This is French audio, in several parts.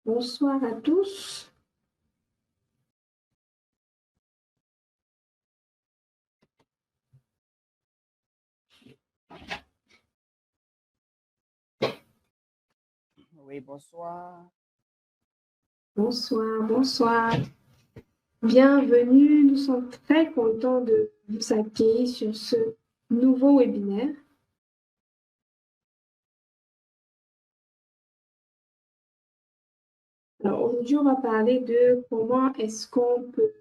Bonsoir à tous. Oui, bonsoir. Bonsoir, bonsoir. Bienvenue. Nous sommes très contents de vous accueillir sur ce nouveau webinaire. Alors aujourd'hui, on va parler de comment est-ce qu'on peut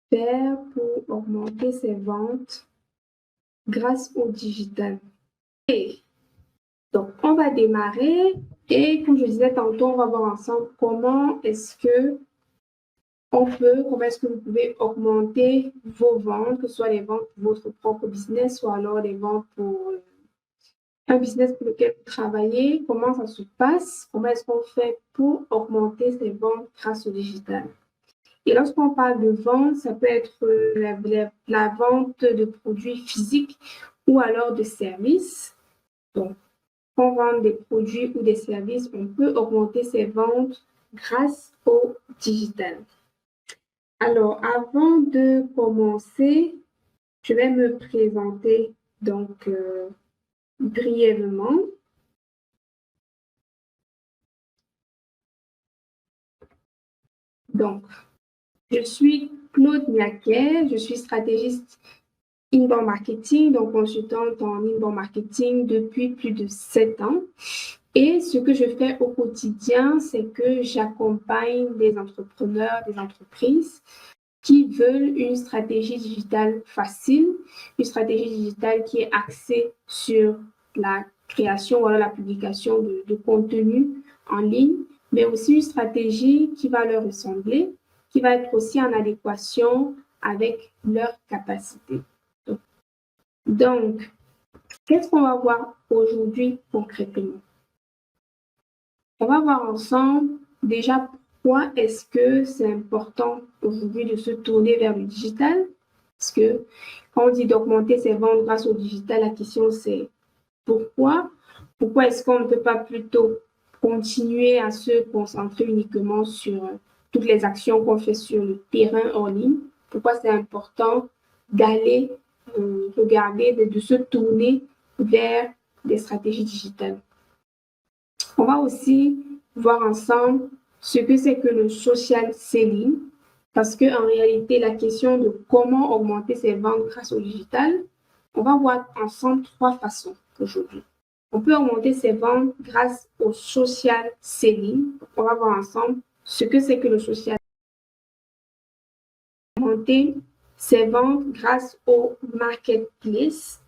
faire pour augmenter ses ventes grâce au digital. Donc, on va démarrer et comme je disais tantôt, on va voir ensemble comment est-ce que vous pouvez augmenter vos ventes, que ce soit les ventes pour votre propre business ou alors les ventes pour un business pour lequel vous travaillez, comment ça se passe, comment est-ce qu'on fait pour augmenter ses ventes grâce au digital. Et lorsqu'on parle de vente, ça peut être la vente de produits physiques ou alors de services. Donc, quand on vend des produits ou des services, on peut augmenter ses ventes grâce au digital. Alors, avant de commencer, je vais me présenter donc brièvement. Donc, je suis Claude Niaquet, je suis stratégiste inbound marketing, donc consultante en inbound marketing depuis plus de 7 ans. Et ce que je fais au quotidien, c'est que j'accompagne des entrepreneurs, des entreprises qui veulent une stratégie digitale facile, une stratégie digitale qui est axée sur la création ou la publication de contenu en ligne, mais aussi une stratégie qui va leur ressembler, qui va être aussi en adéquation avec leurs capacités. Donc, qu'est-ce qu'on va voir aujourd'hui concrètement? On va voir ensemble déjà pourquoi est-ce que c'est important aujourd'hui de se tourner vers le digital. Parce que quand on dit d'augmenter ses ventes grâce au digital, la question c'est pourquoi? Pourquoi est-ce qu'on ne peut pas plutôt continuer à se concentrer uniquement sur toutes les actions qu'on fait sur le terrain en ligne? Pourquoi c'est important d'aller regarder, de se tourner vers des stratégies digitales? On va aussi voir ensemble ce que c'est que le social selling, parce qu'en réalité, la question de comment augmenter ses ventes grâce au digital, on va voir ensemble 3 façons aujourd'hui. On peut augmenter ses ventes grâce au social selling. On va voir ensemble ce que c'est que le social selling. Augmenter ses ventes grâce au marketplace.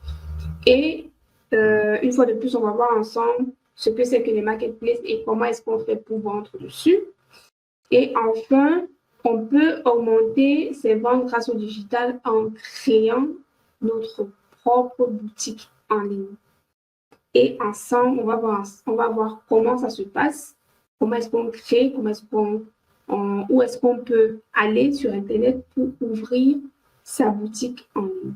Et une fois de plus, on va voir ensemble ce que c'est que les marketplaces et comment est-ce qu'on fait pour vendre dessus. Et enfin, on peut augmenter ses ventes grâce au digital en créant notre propre boutique en ligne. Et ensemble, on va voir comment ça se passe, comment est-ce qu'on crée, où est-ce qu'on peut aller sur Internet pour ouvrir sa boutique en ligne.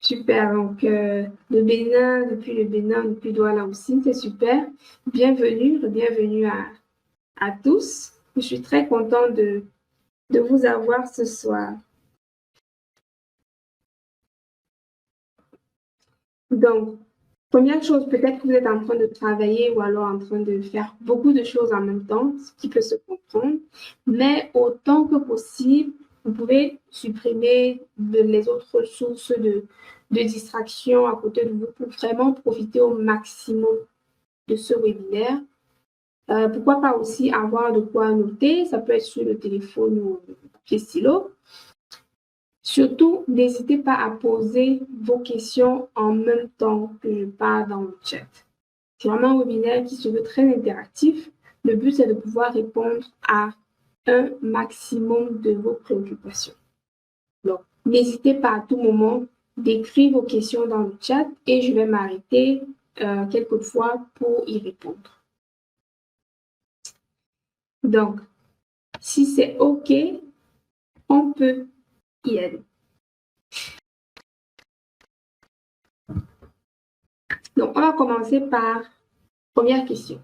Super, donc le Bénin, depuis Douala aussi, c'est super. Bienvenue à tous. Je suis très contente de vous avoir ce soir. Donc, première chose, peut-être que vous êtes en train de travailler ou alors en train de faire beaucoup de choses en même temps, ce qui peut se comprendre, mais autant que possible, vous pouvez supprimer les autres sources de distraction à côté de vous pour vraiment profiter au maximum de ce webinaire. Pourquoi pas aussi avoir de quoi noter, ça peut être sur le téléphone ou le papier stylo. Surtout, n'hésitez pas à poser vos questions en même temps que je parle dans le chat. C'est vraiment un webinaire qui se veut très interactif. Le but, c'est de pouvoir répondre à un maximum de vos préoccupations. Donc, n'hésitez pas à tout moment d'écrire vos questions dans le chat et je vais m'arrêter quelquefois pour y répondre. Donc, si c'est OK, on peut y aller. Donc, on va commencer par Première question.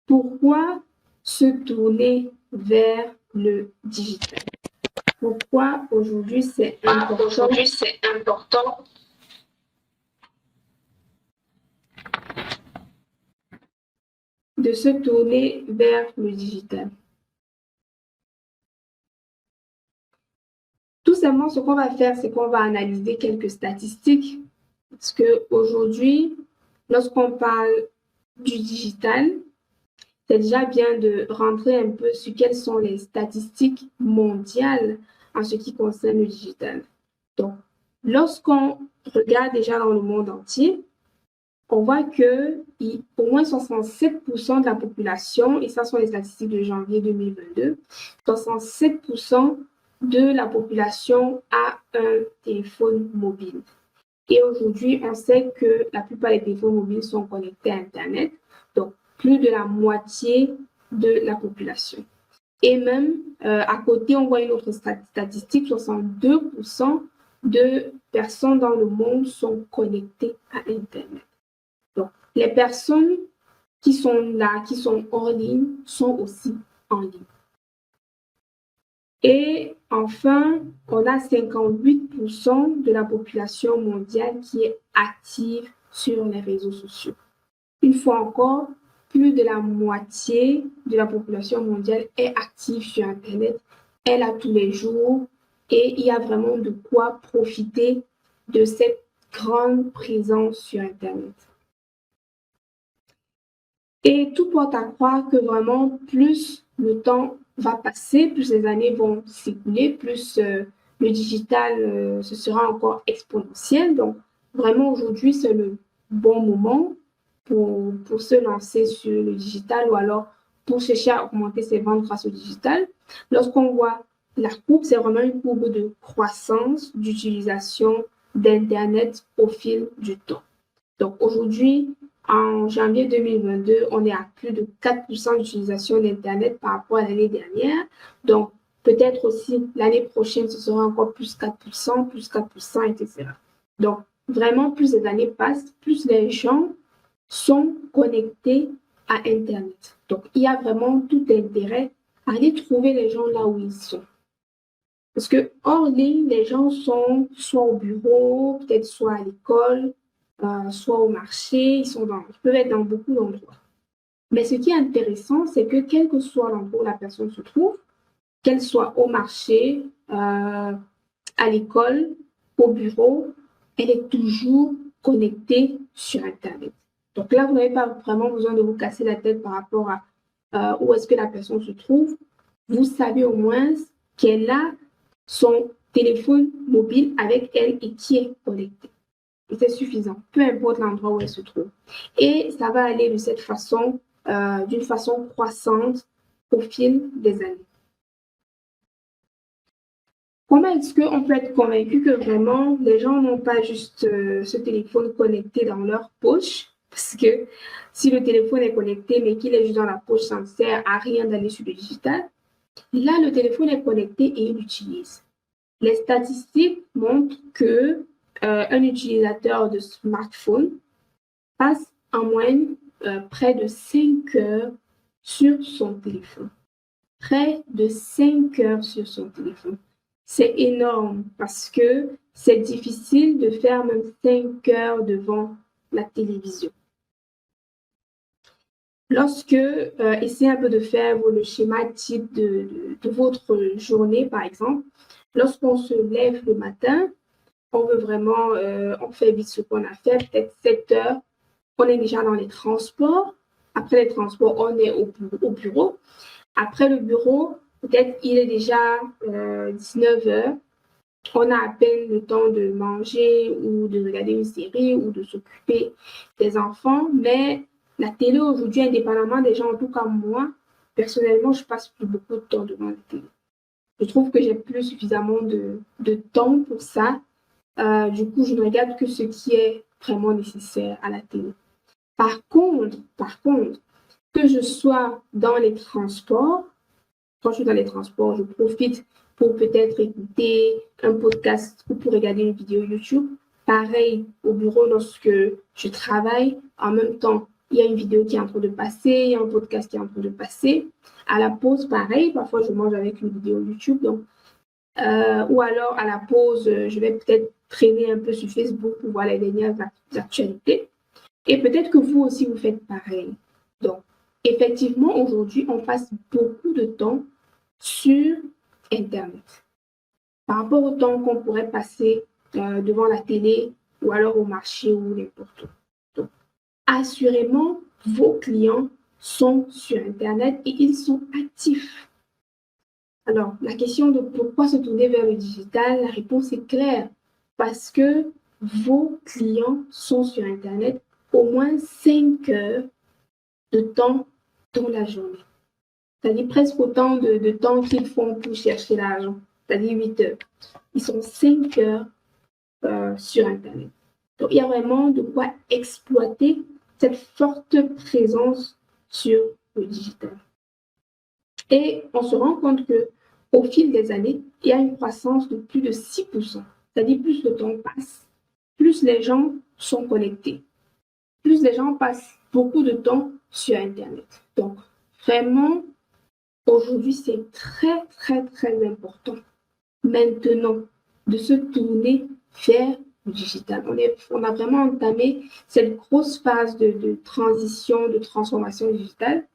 Pourquoi se tourner vers le digital? Pourquoi aujourd'hui c'est important de se tourner vers le digital? Tout simplement, ce qu'on va faire, c'est qu'on va analyser quelques statistiques. Parce qu'aujourd'hui, lorsqu'on parle du digital, c'est déjà bien de rentrer un peu sur quelles sont les statistiques mondiales en ce qui concerne le digital. Donc, lorsqu'on regarde déjà dans le monde entier, on voit que au moins 67% de la population, et ça sont les statistiques de janvier 2022, 67% de la population a un téléphone mobile. Et aujourd'hui, on sait que la plupart des téléphones mobiles sont connectés à Internet, donc plus de la moitié de la population. Et même à côté, on voit une autre statistique, 62% de personnes dans le monde sont connectées à Internet. Donc, les personnes qui sont là, qui sont hors ligne, sont aussi en ligne. Et enfin, on a 58% de la population mondiale qui est active sur les réseaux sociaux. Une fois encore, plus de la moitié de la population mondiale est active sur Internet. Elle a tous les jours et il y a vraiment de quoi profiter de cette grande présence sur Internet. Et tout porte à croire que vraiment, plus le temps va passer, plus les années vont s'écouler, plus le digital ce sera encore exponentiel. Donc, vraiment, aujourd'hui, c'est le bon moment pour se lancer sur le digital ou alors pour chercher à augmenter ses ventes grâce au digital. Lorsqu'on voit la courbe, c'est vraiment une courbe de croissance d'utilisation d'Internet au fil du temps. Donc, aujourd'hui, en janvier 2022, on est à plus de 4% d'utilisation d'Internet par rapport à l'année dernière. Donc, peut-être aussi l'année prochaine, ce sera encore plus 4%, etc. Donc, vraiment, plus les années passent, plus les gens sont connectés à Internet. Donc, il y a vraiment tout intérêt à aller trouver les gens là où ils sont. Parce que hors ligne, les gens sont soit au bureau, peut-être soit à l'école, soit au marché, ils peuvent être dans beaucoup d'endroits. Mais ce qui est intéressant, c'est que quel que soit l'endroit où la personne se trouve, qu'elle soit au marché, à l'école, au bureau, elle est toujours connectée sur Internet. Donc là, vous n'avez pas vraiment besoin de vous casser la tête par rapport à où est-ce que la personne se trouve. Vous savez au moins qu'elle a son téléphone mobile avec elle et qui est connecté. Et c'est suffisant, peu importe l'endroit où elle se trouve. Et ça va aller de cette façon, d'une façon croissante au fil des années. Comment est-ce qu'on peut être convaincu que vraiment les gens n'ont pas juste ce téléphone connecté dans leur poche? Parce que si le téléphone est connecté mais qu'il est juste dans la poche, ça ne sert à rien d'aller sur le digital. Là, le téléphone est connecté et il l'utilise. Les statistiques montrent que un utilisateur de smartphone passe en moyenne près de 5 heures sur son téléphone. Près de 5 heures sur son téléphone. C'est énorme parce que c'est difficile de faire même 5 heures devant la télévision. Lorsque, essayez un peu de faire le schéma type de votre journée, par exemple. Lorsqu'on se lève le matin, on veut vraiment, on fait vite ce qu'on a fait, peut-être 7 heures, on est déjà dans les transports. Après les transports, on est au bureau. Après le bureau, peut-être il est déjà 19 heures. On a à peine le temps de manger ou de regarder une série ou de s'occuper des enfants. Mais la télé aujourd'hui, indépendamment des gens, en tout cas moi, personnellement, je passe plus beaucoup de temps devant la télé. Je trouve que j'ai plus suffisamment de temps pour ça. Du coup, je ne regarde que ce qui est vraiment nécessaire à la télé. Par contre, que je sois dans les transports, quand je suis dans les transports, je profite pour peut-être écouter un podcast ou pour regarder une vidéo YouTube. Pareil au bureau lorsque je travaille. En même temps, il y a une vidéo qui est en train de passer, il y a un podcast qui est en train de passer. À la pause, pareil, parfois je mange avec une vidéo YouTube. Donc, ou alors à la pause, je vais peut-être traîner un peu sur Facebook pour voir les dernières actualités. Et peut-être que vous aussi, vous faites pareil. Donc, effectivement, aujourd'hui, on passe beaucoup de temps sur Internet. Par rapport au temps qu'on pourrait passer devant la télé ou alors au marché ou n'importe où. Donc, assurément, vos clients sont sur Internet et ils sont actifs. Alors, la question de pourquoi se tourner vers le digital, la réponse est claire. Parce que vos clients sont sur Internet au moins 5 heures de temps dans la journée. C'est-à-dire presque autant de temps qu'ils font pour chercher l'argent, c'est-à-dire 8 heures. Ils sont 5 heures sur Internet. Donc, il y a vraiment de quoi exploiter cette forte présence sur le digital. Et on se rend compte que au fil des années, il y a une croissance de plus de 6%. C'est-à-dire plus le temps passe, plus les gens sont connectés, plus les gens passent beaucoup de temps sur Internet. Donc, vraiment, aujourd'hui, c'est très, très, très important maintenant de se tourner vers le digital. On a vraiment entamé cette grosse phase de transition, de transformation digitale.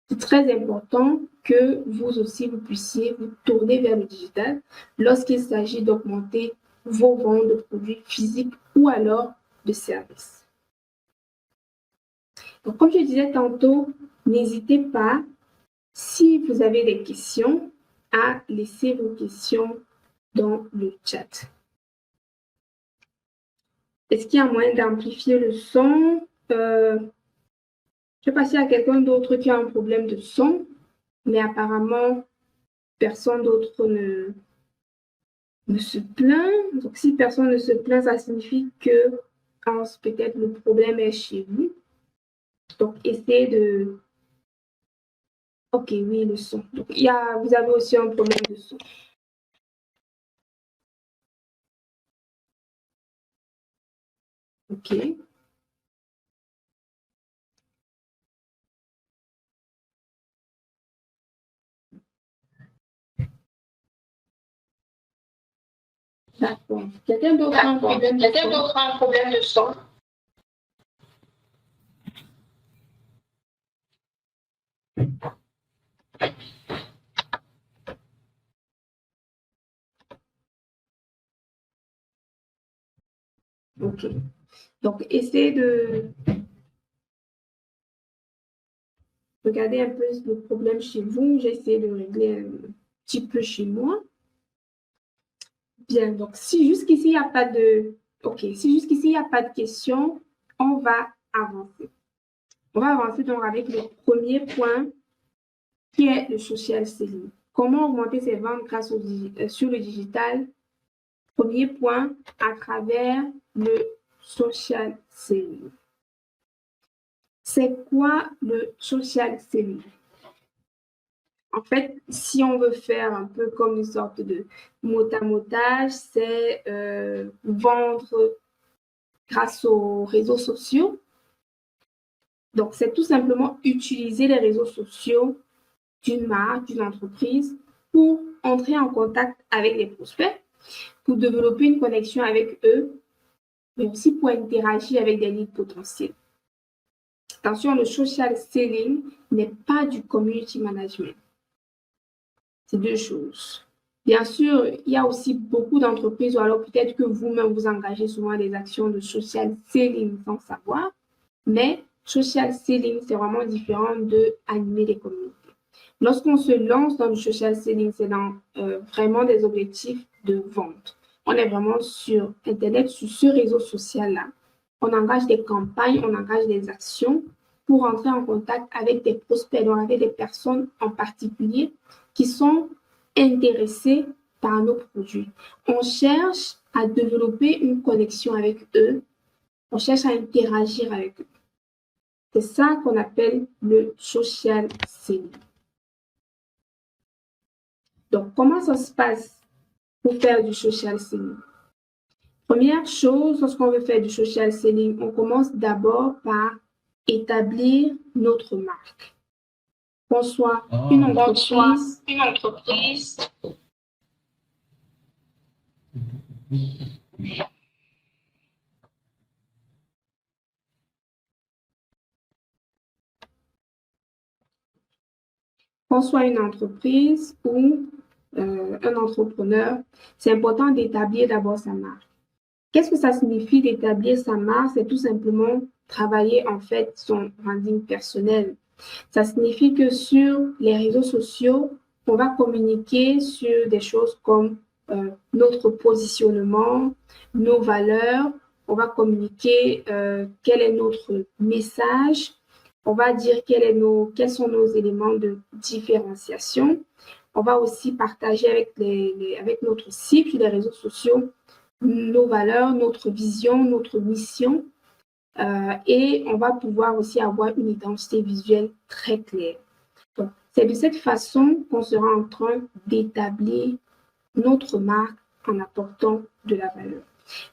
C'est très important que vous aussi, vous puissiez vous tourner vers le digital lorsqu'il s'agit d'augmenter vos ventes de produits physiques ou alors de services. Donc, comme je disais tantôt, n'hésitez pas, si vous avez des questions, à laisser vos questions dans le chat. Est-ce qu'il y a moyen d'amplifier le son? Je vais passer à quelqu'un d'autre qui a un problème de son, mais apparemment, personne d'autre ne se plaint. Donc, si personne ne se plaint, ça signifie que peut-être le problème est chez vous. Donc, essayez de... Ok, oui, le son. Donc, vous avez aussi un problème de son. Ok. D'accord. Quelqu'un d'autre a un problème de son? Ok. Donc, essayez de regarder un peu le problème chez vous. J'ai essayé de régler un petit peu chez moi. Bien, donc si jusqu'ici, il n'y a pas de... Ok, si jusqu'ici, il n'y a pas de questions, on va avancer. On va avancer donc avec le premier point qui est le social selling. Comment augmenter ses ventes grâce sur le digital? Premier point, à travers le social selling. C'est quoi le social selling? En fait, si on veut faire un peu comme une sorte de mot-à-motage, c'est vendre grâce aux réseaux sociaux. Donc, c'est tout simplement utiliser les réseaux sociaux d'une marque, d'une entreprise pour entrer en contact avec les prospects, pour développer une connexion avec eux, mais aussi pour interagir avec des leads potentiels. Attention, le social selling n'est pas du community management. C'est deux choses. Bien sûr, il y a aussi beaucoup d'entreprises, ou alors peut-être que vous-même vous engagez souvent à des actions de social selling sans savoir, mais social selling, c'est vraiment différent de animer des communautés. Lorsqu'on se lance dans le social selling, c'est dans vraiment des objectifs de vente. On est vraiment sur Internet, sur ce réseau social-là. On engage des campagnes, on engage des actions pour entrer en contact avec des prospects, donc avec des personnes en particulier qui sont intéressées par nos produits. On cherche à développer une connexion avec eux. On cherche à interagir avec eux. C'est ça qu'on appelle le social selling. Donc, comment ça se passe pour faire du social selling? Première chose, lorsqu'on veut faire du social selling, on commence d'abord par établir notre marque. Qu'on soit une entreprise. Qu'on soit une entreprise ou un entrepreneur, c'est important d'établir d'abord sa marque. Qu'est-ce que ça signifie d'établir sa marque? C'est tout simplement travailler en fait son branding personnel. Ça signifie que sur les réseaux sociaux, on va communiquer sur des choses comme notre positionnement, nos valeurs, on va communiquer quel est notre message, on va dire quels sont nos éléments de différenciation. On va aussi partager avec notre cible sur les réseaux sociaux nos valeurs, notre vision, notre mission. Et on va pouvoir aussi avoir une identité visuelle très claire. Donc, c'est de cette façon qu'on sera en train d'établir notre marque en apportant de la valeur.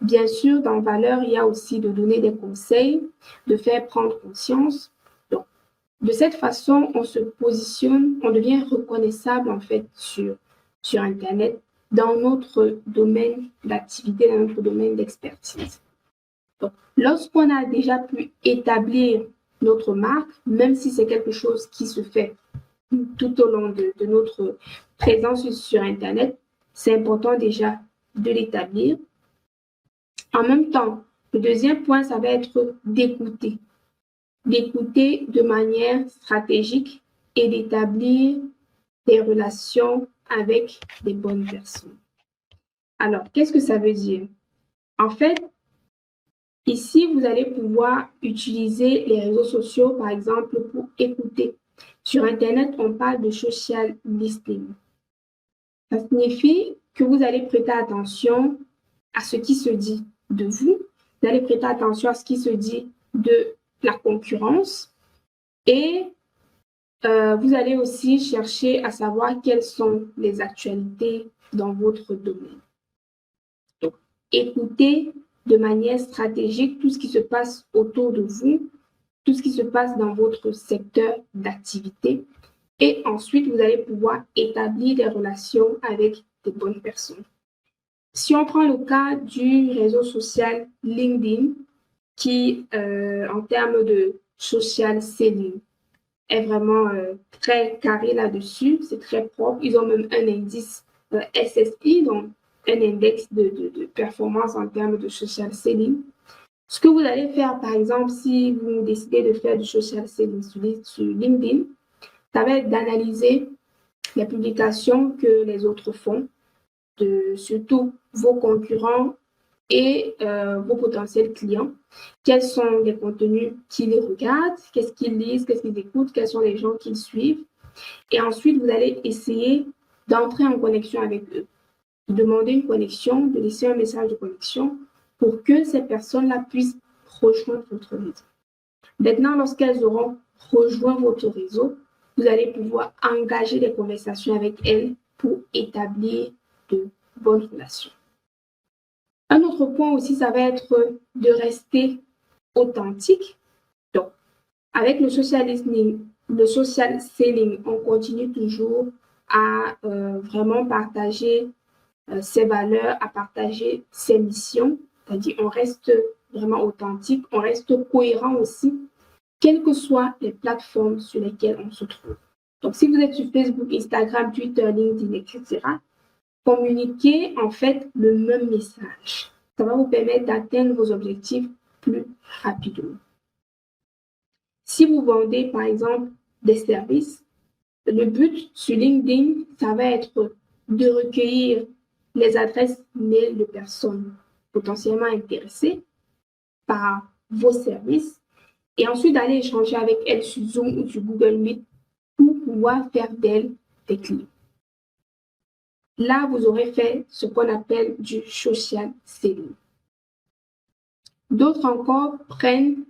Bien sûr, dans valeur, il y a aussi de donner des conseils, de faire prendre conscience. Donc, de cette façon, on se positionne, on devient reconnaissable en fait sur Internet dans notre domaine d'activité, dans notre domaine d'expertise. Donc, lorsqu'on a déjà pu établir notre marque, même si c'est quelque chose qui se fait tout au long de notre présence sur Internet, c'est important déjà de l'établir. En même temps, le deuxième point, ça va être d'écouter. D'écouter de manière stratégique et d'établir des relations avec des bonnes personnes. Alors, qu'est-ce que ça veut dire? En fait, ici, vous allez pouvoir utiliser les réseaux sociaux, par exemple, pour écouter. Sur Internet, on parle de social listening. Ça signifie que vous allez prêter attention à ce qui se dit de vous, vous allez prêter attention à ce qui se dit de la concurrence et vous allez aussi chercher à savoir quelles sont les actualités dans votre domaine. Donc, écoutez de manière stratégique tout ce qui se passe autour de vous, tout ce qui se passe dans votre secteur d'activité. Et ensuite, vous allez pouvoir établir des relations avec des bonnes personnes. Si on prend le cas du réseau social LinkedIn, qui, en termes de social selling, est vraiment très carré là-dessus, c'est très propre. Ils ont même un indice SSI, donc un index de performance en termes de social selling. Ce que vous allez faire, par exemple, si vous décidez de faire du social selling sur LinkedIn, ça va être d'analyser les publications que les autres font, surtout vos concurrents et vos potentiels clients. Quels sont les contenus qu'ils regardent, qu'est-ce qu'ils lisent, qu'est-ce qu'ils écoutent, quels sont les gens qu'ils suivent. Et ensuite, vous allez essayer d'entrer en connexion avec eux, de demander une connexion, de laisser un message de connexion pour que ces personnes-là puissent rejoindre votre réseau. Maintenant, lorsqu'elles auront rejoint votre réseau, vous allez pouvoir engager des conversations avec elles pour établir de bonnes relations. Un autre point aussi, ça va être de rester authentique. Donc, avec le social selling, on continue toujours à vraiment partager ses valeurs, à partager ses missions. C'est-à-dire, on reste vraiment authentique, on reste cohérent aussi, quelles que soient les plateformes sur lesquelles on se trouve. Donc, si vous êtes sur Facebook, Instagram, Twitter, LinkedIn, etc., communiquez en fait le même message. Ça va vous permettre d'atteindre vos objectifs plus rapidement. Si vous vendez, par exemple, des services, le but sur LinkedIn, ça va être de recueillir les adresses mail de personnes potentiellement intéressées par vos services et ensuite d'aller échanger avec elles sur Zoom ou sur Google Meet pour pouvoir faire d'elles des clients. Là, vous aurez fait ce qu'on appelle du social selling. D'autres encore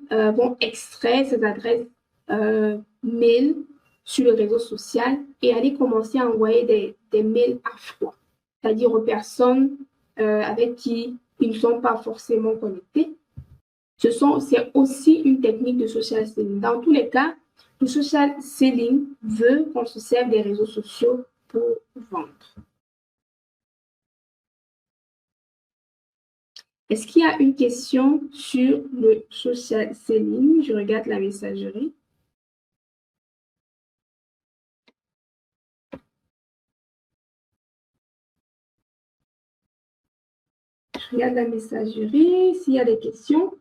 vont extraire ces adresses mail sur le réseau social et aller commencer à envoyer des mails à froid, c'est-à-dire aux personnes avec qui ils ne sont pas forcément connectés. C'est aussi une technique de social selling. Dans tous les cas, le social selling veut qu'on se serve des réseaux sociaux pour vendre. Est-ce qu'il y a une question sur le social selling? Je regarde la messagerie. Je regarde la messagerie, s'il y a des questions.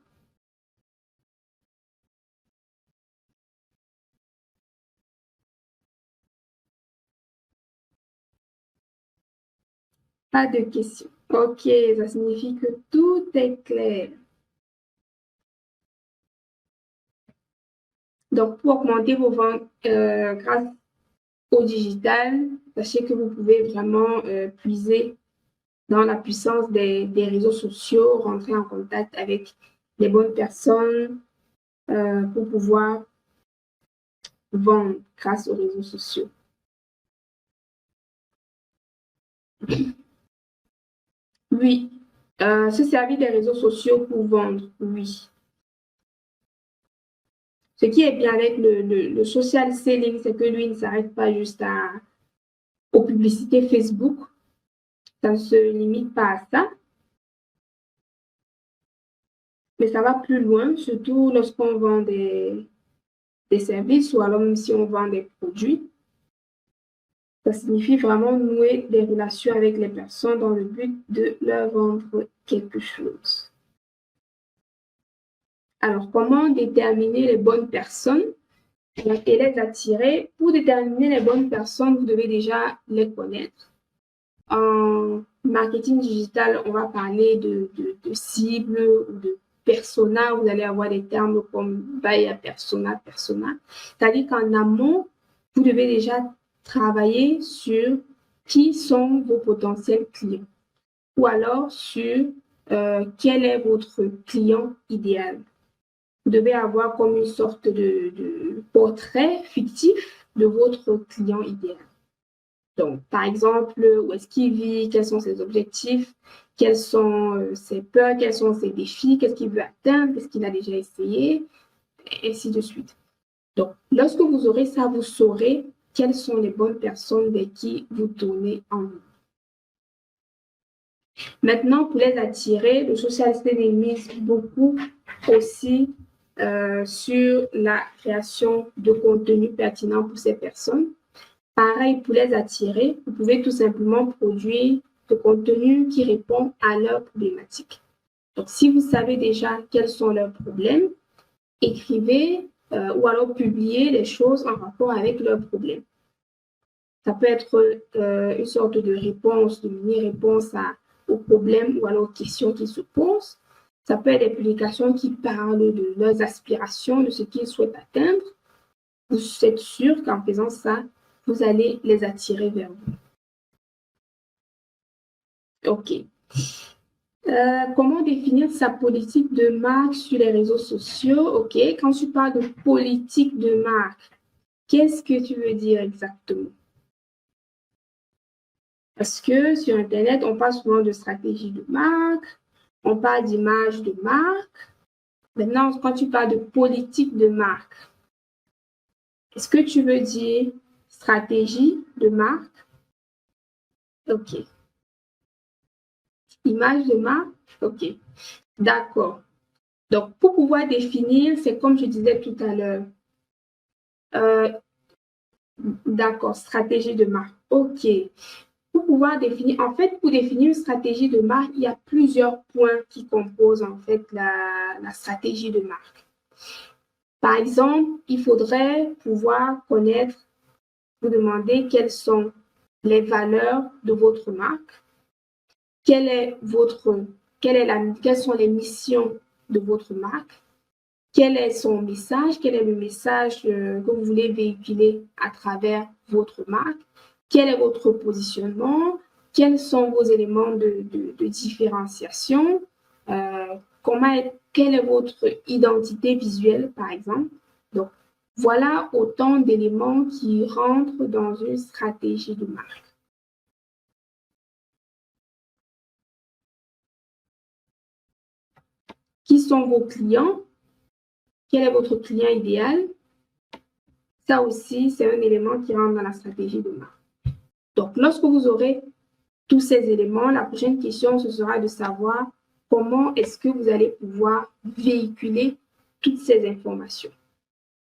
Pas de questions. Ok, ça signifie que tout est clair. Donc, pour augmenter vos ventes grâce au digital, sachez que vous pouvez vraiment puiser dans la puissance des réseaux sociaux, rentrer en contact avec les bonnes personnes pour pouvoir vendre grâce aux réseaux sociaux. Oui, se servir des réseaux sociaux pour vendre, oui. Ce qui est bien avec le social selling, c'est que lui ne s'arrête pas juste aux publicités Facebook. Ça ne se limite pas à ça. Mais ça va plus loin, surtout lorsqu'on vend des services ou alors même si on vend des produits. Ça signifie vraiment nouer des relations avec les personnes dans le but de leur vendre quelque chose. Alors, comment déterminer les bonnes personnes et les attirer? Pour déterminer les bonnes personnes, vous devez déjà les connaître. En marketing digital, on va parler de cibles ou de persona. Vous allez avoir des termes comme buyer persona, persona. C'est-à-dire qu'en amont, vous devez déjà travailler sur qui sont vos potentiels clients ou alors sur quel est votre client idéal. Vous devez avoir comme une sorte de portrait fictif de votre client idéal. Donc, par exemple, où est-ce qu'il vit, quels sont ses objectifs, quelles sont ses peurs, quels sont ses défis, qu'est-ce qu'il veut atteindre, qu'est-ce qu'il a déjà essayé, et ainsi de suite. Donc, lorsque vous aurez ça, vous saurez quelles sont les bonnes personnes vers qui vous tournez en vous. Maintenant, pour les attirer, le social selling mise beaucoup aussi sur la création de contenu pertinent pour ces personnes. Pareil, pour les attirer, vous pouvez tout simplement produire du contenu qui répond à leurs problématiques. Donc, si vous savez déjà quels sont leurs problèmes, écrivez ou alors publiez les choses en rapport avec leurs problèmes. Ça peut être une sorte de réponse, de mini-réponse aux problèmes ou alors aux questions qui se posent. Ça peut être des publications qui parlent de leurs aspirations, de ce qu'ils souhaitent atteindre. Vous êtes sûr qu'en faisant ça, vous allez les attirer vers vous. OK. Comment définir sa politique de marque sur les réseaux sociaux? OK. Quand tu parles de politique de marque, qu'est-ce que tu veux dire exactement? Parce que sur Internet, on parle souvent de stratégie de marque, on parle d'image de marque. Maintenant, quand tu parles de politique de marque, est-ce que tu veux dire stratégie de marque? OK. Image de marque? OK. D'accord. Donc, pour pouvoir définir, c'est comme je disais tout à l'heure. D'accord, stratégie de marque. OK. Pour pouvoir définir, en fait, pour définir une stratégie de marque, il y a plusieurs points qui composent en fait la stratégie de marque. Par exemple, il faudrait pouvoir connaître, vous demander quelles sont les valeurs de votre marque, quelles sont les missions de votre marque, quel est son message, quel est le message que vous voulez véhiculer à travers votre marque, quel est votre positionnement, quels sont vos éléments de différenciation, quelle est votre identité visuelle, par exemple. Donc, voilà autant d'éléments qui rentrent dans une stratégie de marque. Qui sont vos clients? Quel est votre client idéal? Ça aussi, c'est un élément qui rentre dans la stratégie de marque. Donc, lorsque vous aurez tous ces éléments, la prochaine question, ce sera de savoir comment est-ce que vous allez pouvoir véhiculer toutes ces informations.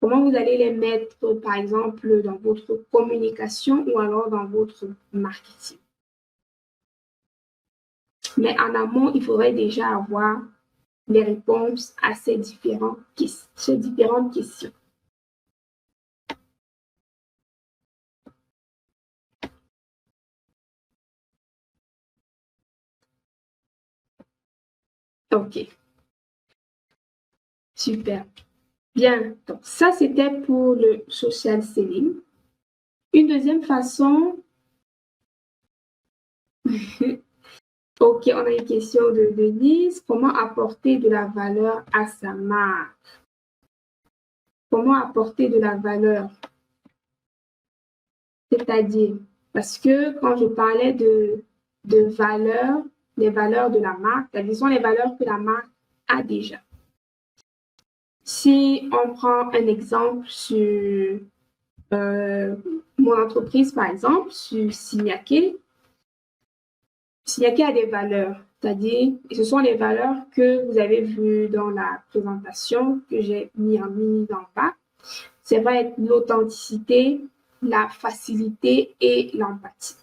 Comment vous allez les mettre, par exemple, dans votre communication ou alors dans votre marketing. Mais en amont, il faudrait déjà avoir les réponses à ces différentes questions. OK. Super. Bien. Donc, ça, c'était pour le social selling. Une deuxième façon... OK, on a une question de Denise. Comment apporter de la valeur à sa marque? Comment apporter de la valeur? C'est-à-dire, parce que quand je parlais de valeurs, les valeurs de la marque, quelles sont les valeurs que la marque a déjà. Si on prend un exemple sur mon entreprise, par exemple, sur Signaké, Signaké a des valeurs, c'est-à-dire, ce sont les valeurs que vous avez vues dans la présentation que j'ai mis en bas. C'est vrai, l'authenticité, la facilité et l'empathie.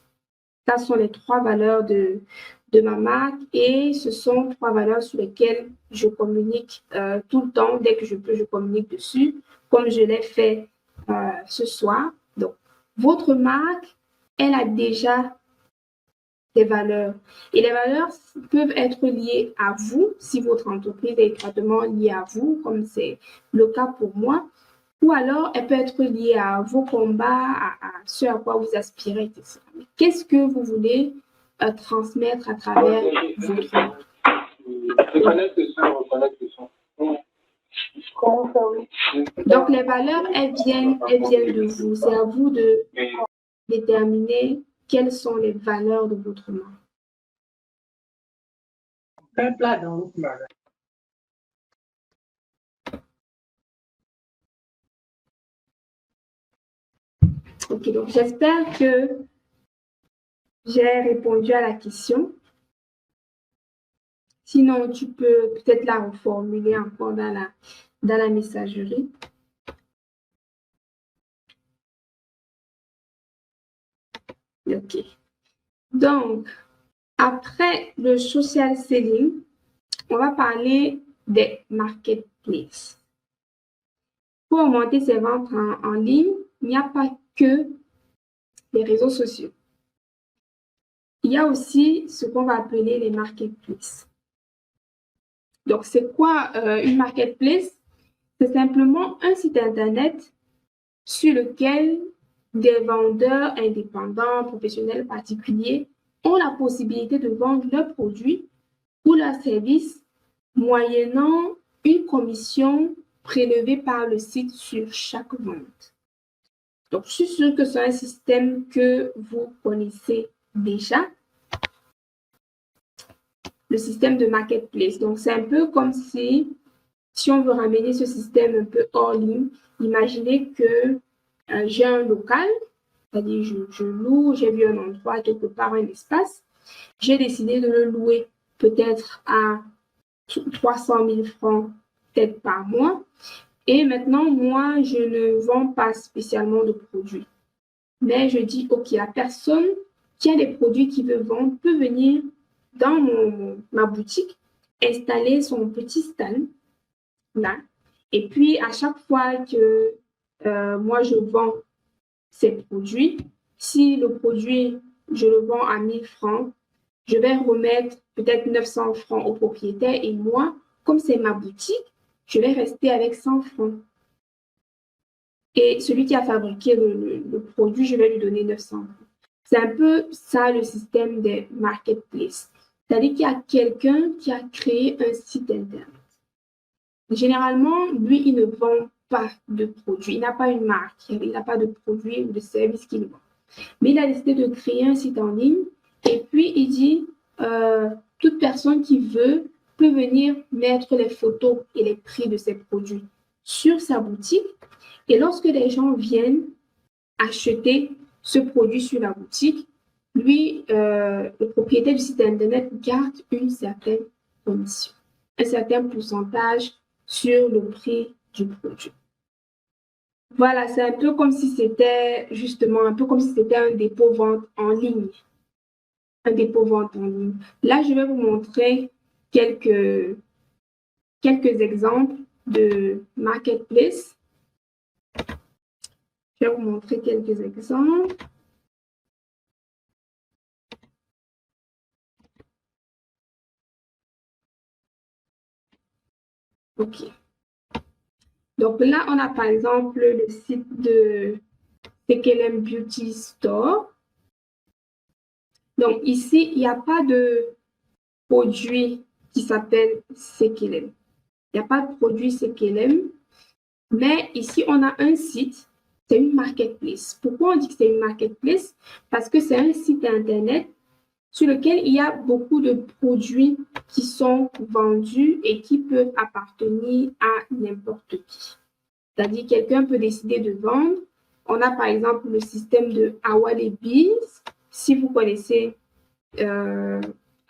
Ça sont les 3 valeurs de ma marque et ce sont 3 valeurs sur lesquelles je communique tout le temps. Dès que je peux, je communique dessus, comme je l'ai fait ce soir. Donc, votre marque, elle a déjà des valeurs. Et les valeurs peuvent être liées à vous, si votre entreprise est étroitement liée à vous, comme c'est le cas pour moi. Ou alors, elle peut être liée à vos combats, à ce à quoi vous aspirez, etc. Qu'est-ce que vous voulez transmettre à travers votre marque? Donc, les valeurs, elles viennent de vous. C'est à vous de déterminer quelles sont les valeurs de votre marque. Ok, donc j'espère que j'ai répondu à la question. Sinon, tu peux peut-être la reformuler encore dans la messagerie. Ok. Donc, après le social selling, on va parler des marketplaces. Pour augmenter ses ventes en ligne, il n'y a pas que les réseaux sociaux. Il y a aussi ce qu'on va appeler les marketplaces. Donc, c'est quoi une marketplace? C'est simplement un site Internet sur lequel des vendeurs indépendants, professionnels, particuliers ont la possibilité de vendre leurs produits ou leurs services moyennant une commission prélevée par le site sur chaque vente. Donc, je suis sûre que c'est un système que vous connaissez déjà, le système de marketplace. Donc, c'est un peu comme si on veut ramener ce système un peu hors ligne, imaginez que j'ai un local, c'est-à-dire je loue, j'ai vu un endroit quelque part, un espace, j'ai décidé de le louer peut-être à 300 000 francs peut-être par mois. Et maintenant, moi, je ne vends pas spécialement de produits. Mais je dis, OK, la personne qui a des produits qu'il veut vendre peut venir dans ma boutique, installer son petit stand là. Et puis, à chaque fois que moi, je vends ces produits, si le produit, je le vends à 1000 francs, je vais remettre peut-être 900 francs au propriétaire et moi, comme c'est ma boutique, je vais rester avec 100 francs. Et celui qui a fabriqué le produit, je vais lui donner 900 francs. C'est un peu ça le système des marketplaces. C'est-à-dire qu'il y a quelqu'un qui a créé un site internet. Généralement, lui, il ne vend pas de produits. Il n'a pas une marque. Il n'a pas de produits ou de services qu'il vend. Mais il a décidé de créer un site en ligne et puis il dit toute personne qui veut peut venir mettre les photos et les prix de ses produits sur sa boutique. Et lorsque les gens viennent acheter ce produit sur la boutique, lui, le propriétaire du site Internet garde une certaine commission, un certain pourcentage sur le prix du produit. Voilà, c'est un peu comme si c'était justement, un peu comme si c'était un dépôt-vente en ligne. Un dépôt-vente en ligne. Là, je vais vous montrer quelques exemples de marketplace. Je vais vous montrer quelques exemples. OK. Donc là, on a par exemple le site de Sekelem Beauty Store. Donc ici, il n'y a pas de produit qui s'appelle Sekelem. Il n'y a pas de produit Sekelem. Mais ici, on a un site, c'est une marketplace. Pourquoi on dit que c'est une marketplace? Parce que c'est un site Internet sur lequel il y a beaucoup de produits qui sont vendus et qui peuvent appartenir à n'importe qui. C'est-à-dire, quelqu'un peut décider de vendre. On a par exemple le système de Awalebiz. Si vous connaissez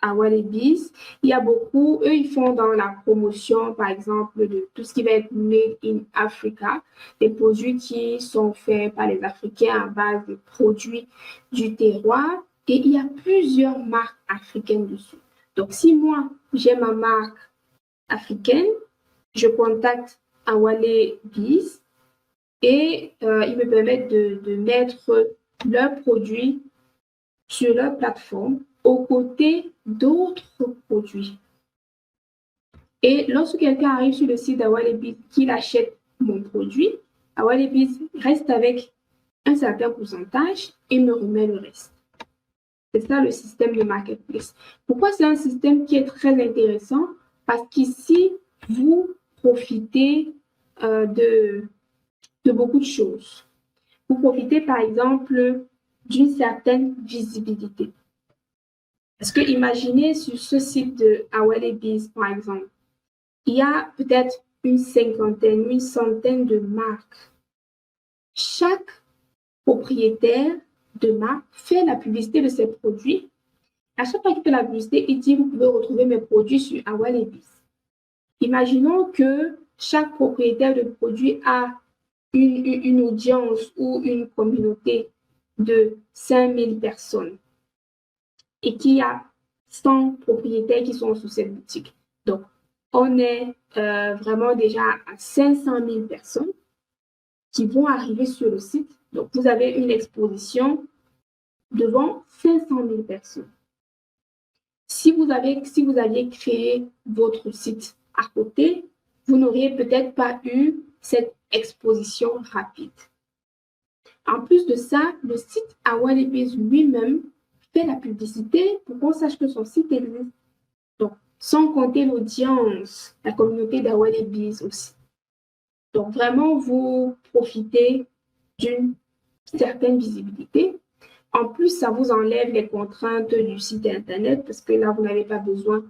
Awalebiz, il y a beaucoup, eux, ils font dans la promotion, par exemple, de tout ce qui va être made in Africa, des produits qui sont faits par les Africains à base de produits du terroir. Et il y a plusieurs marques africaines dessus. Donc, si moi, j'ai ma marque africaine, je contacte Awalebiz et ils me permettent de mettre leurs produits sur leur plateforme aux côtés d'autres produits. Et lorsque quelqu'un arrive sur le site d'Awalebiz, qu'il achète mon produit, Awalebiz reste avec un certain pourcentage et me remet le reste. C'est ça le système de marketplace. Pourquoi c'est un système qui est très intéressant? Parce qu'ici, vous profitez de beaucoup de choses. Vous profitez par exemple d'une certaine visibilité. Parce que imaginez sur ce site de Awalebiz, par exemple, il y a peut-être une cinquantaine, une centaine de marques. Chaque propriétaire de marque fait la publicité de ses produits. À chaque fois qu'il fait la publicité, il dit, vous pouvez retrouver mes produits sur Awalebiz. Imaginons que chaque propriétaire de produit a une audience ou une communauté de 5000 personnes et qu'il y a 100 propriétaires qui sont sous cette boutique. Donc, on est vraiment déjà à 500 000 personnes qui vont arriver sur le site. Donc, vous avez une exposition devant 500 000 personnes. Si vous aviez créé votre site à côté, vous n'auriez peut-être pas eu cette exposition rapide. En plus de ça, le site Awalebiz lui-même fait la publicité pour qu'on sache que son site existe. Donc, sans compter l'audience, la communauté d'Awalebiz aussi. Donc, vraiment, vous profitez d'une certaine visibilité. En plus, ça vous enlève les contraintes du site Internet parce que là, vous n'avez pas besoin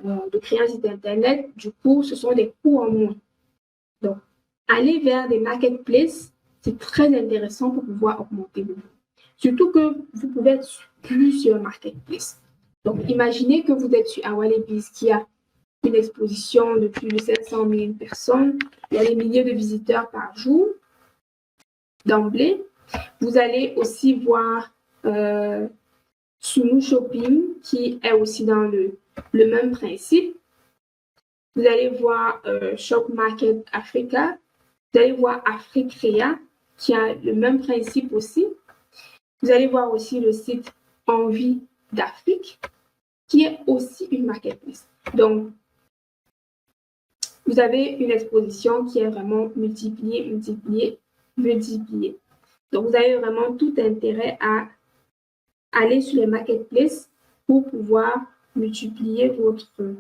de créer un site Internet. Du coup, ce sont des coûts en moins. Donc, aller vers des marketplaces, c'est très intéressant pour pouvoir augmenter vos ventes. Surtout que vous pouvez être sur plusieurs marketplaces. Donc, imaginez que vous êtes sur Awalebiz qui a une exposition de plus de 700 000 personnes. Il y a des milliers de visiteurs par jour. D'emblée, vous allez aussi voir Sumu Shopping qui est aussi dans le même principe. Vous allez voir Shop Market Africa. Vous allez voir Africrea qui a le même principe aussi. Vous allez voir aussi le site Envie d'Afrique qui est aussi une marketplace. Donc, vous avez une exposition qui est vraiment multipliée. Donc, vous avez vraiment tout intérêt à aller sur les marketplaces pour pouvoir multiplier votre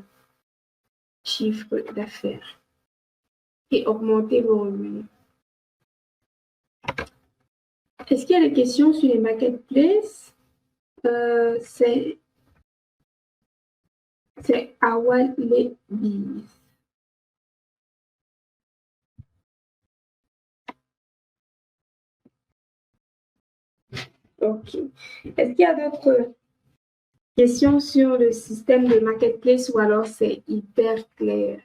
chiffre d'affaires et augmenter vos revenus. Est-ce qu'il y a des questions sur les marketplaces? C'est Awalebiz. Ok. Est-ce qu'il y a d'autres questions sur le système de marketplace ou alors c'est hyper clair?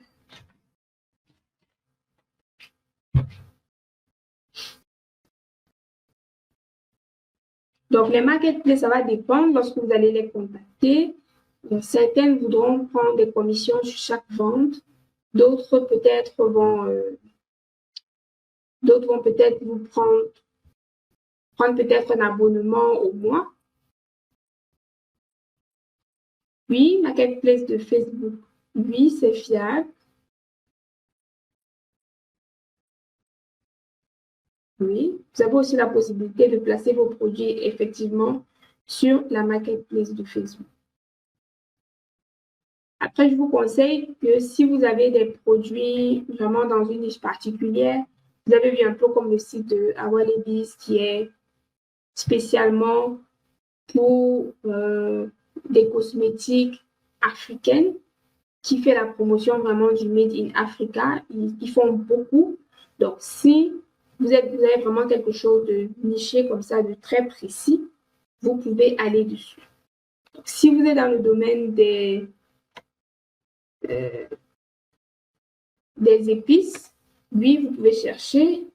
Donc, les marketplaces, ça va dépendre lorsque vous allez les contacter. Certaines voudront prendre des commissions sur chaque vente. D'autres peut-être vont vous prendre peut-être un abonnement au mois. Oui, marketplace de Facebook, oui, c'est fiable. Oui, vous avez aussi la possibilité de placer vos produits effectivement sur la marketplace de Facebook. Après, je vous conseille que si vous avez des produits vraiment dans une niche particulière, vous avez vu un peu comme le site de Awalebiz qui est spécialement pour des cosmétiques africaines, qui fait la promotion vraiment du Made in Africa. Ils font beaucoup. Donc, si vous avez vraiment quelque chose de niché comme ça, de très précis, vous pouvez aller dessus. Donc, si vous êtes dans le domaine des épices, oui, vous pouvez chercher.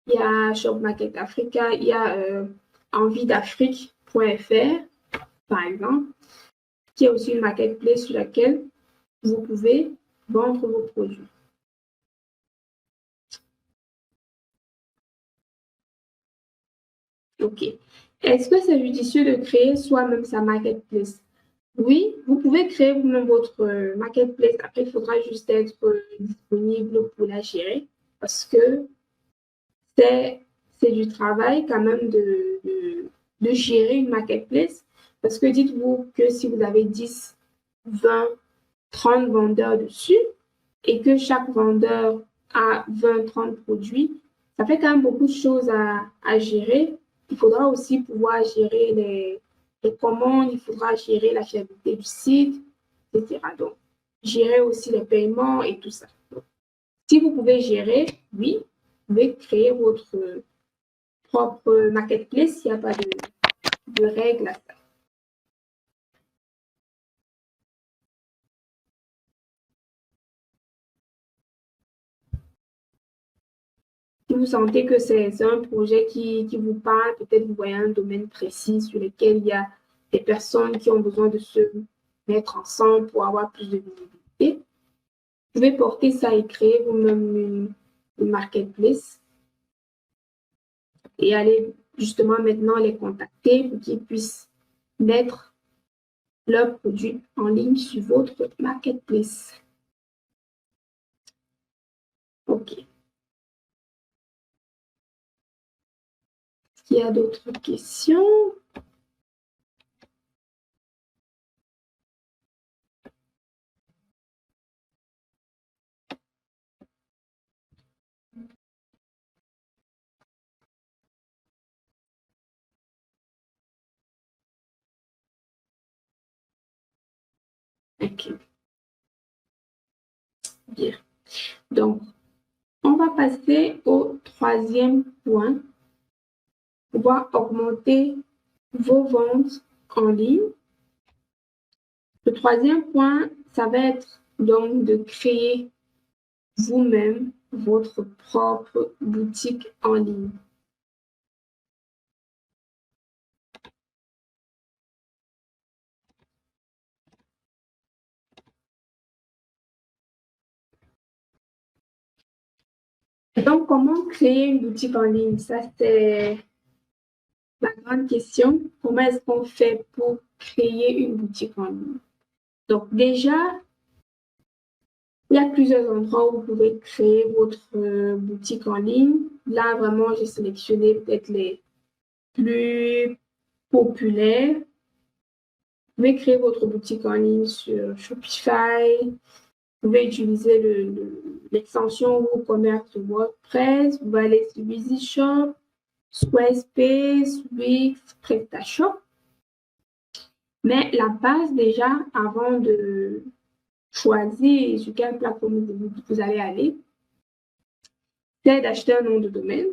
Il y a Shop Market Africa, il y a enviedafrique.fr, par exemple, qui est aussi une marketplace sur laquelle vous pouvez vendre vos produits. OK. Est-ce que c'est judicieux de créer soi-même sa marketplace? Oui, vous pouvez créer vous-même votre marketplace. Après, il faudra juste être disponible pour la gérer parce que c'est du travail quand même de gérer une marketplace. Parce que dites-vous que si vous avez 10, 20, 30 vendeurs dessus et que chaque vendeur a 20, 30 produits, ça fait quand même beaucoup de choses à gérer. Il faudra aussi pouvoir gérer les commandes, il faudra gérer la fiabilité du site, etc. Donc, gérer aussi les paiements et tout ça. Donc, si vous pouvez gérer, oui, vous pouvez créer votre propre marketplace, il n'y a pas de règles à ça. Si vous sentez que c'est un projet qui vous parle, peut-être vous voyez un domaine précis sur lequel il y a des personnes qui ont besoin de se mettre ensemble pour avoir plus de visibilité, vous pouvez porter ça et créer vous-même une marketplace et aller justement maintenant les contacter pour qu'ils puissent mettre leurs produits en ligne sur votre marketplace. OK. Est-ce qu'il y a d'autres questions? OK. Bien. Donc, on va passer au troisième point. Pouvoir augmenter vos ventes en ligne. Le troisième point, ça va être donc de créer vous-même votre propre boutique en ligne. Donc, comment créer une boutique en ligne? Ça, c'est la grande question. Comment est-ce qu'on fait pour créer une boutique en ligne? Donc, déjà, il y a plusieurs endroits où vous pouvez créer votre boutique en ligne. Là, vraiment, j'ai sélectionné peut-être les plus populaires. Vous pouvez créer votre boutique en ligne sur Shopify. Vous pouvez utiliser l'extension WooCommerce de WordPress. Vous pouvez aller sur EasyShop, Squarespace, Wix, PrestaShop. Mais la base déjà, avant de choisir sur quelle plateforme vous allez aller, c'est d'acheter un nom de domaine.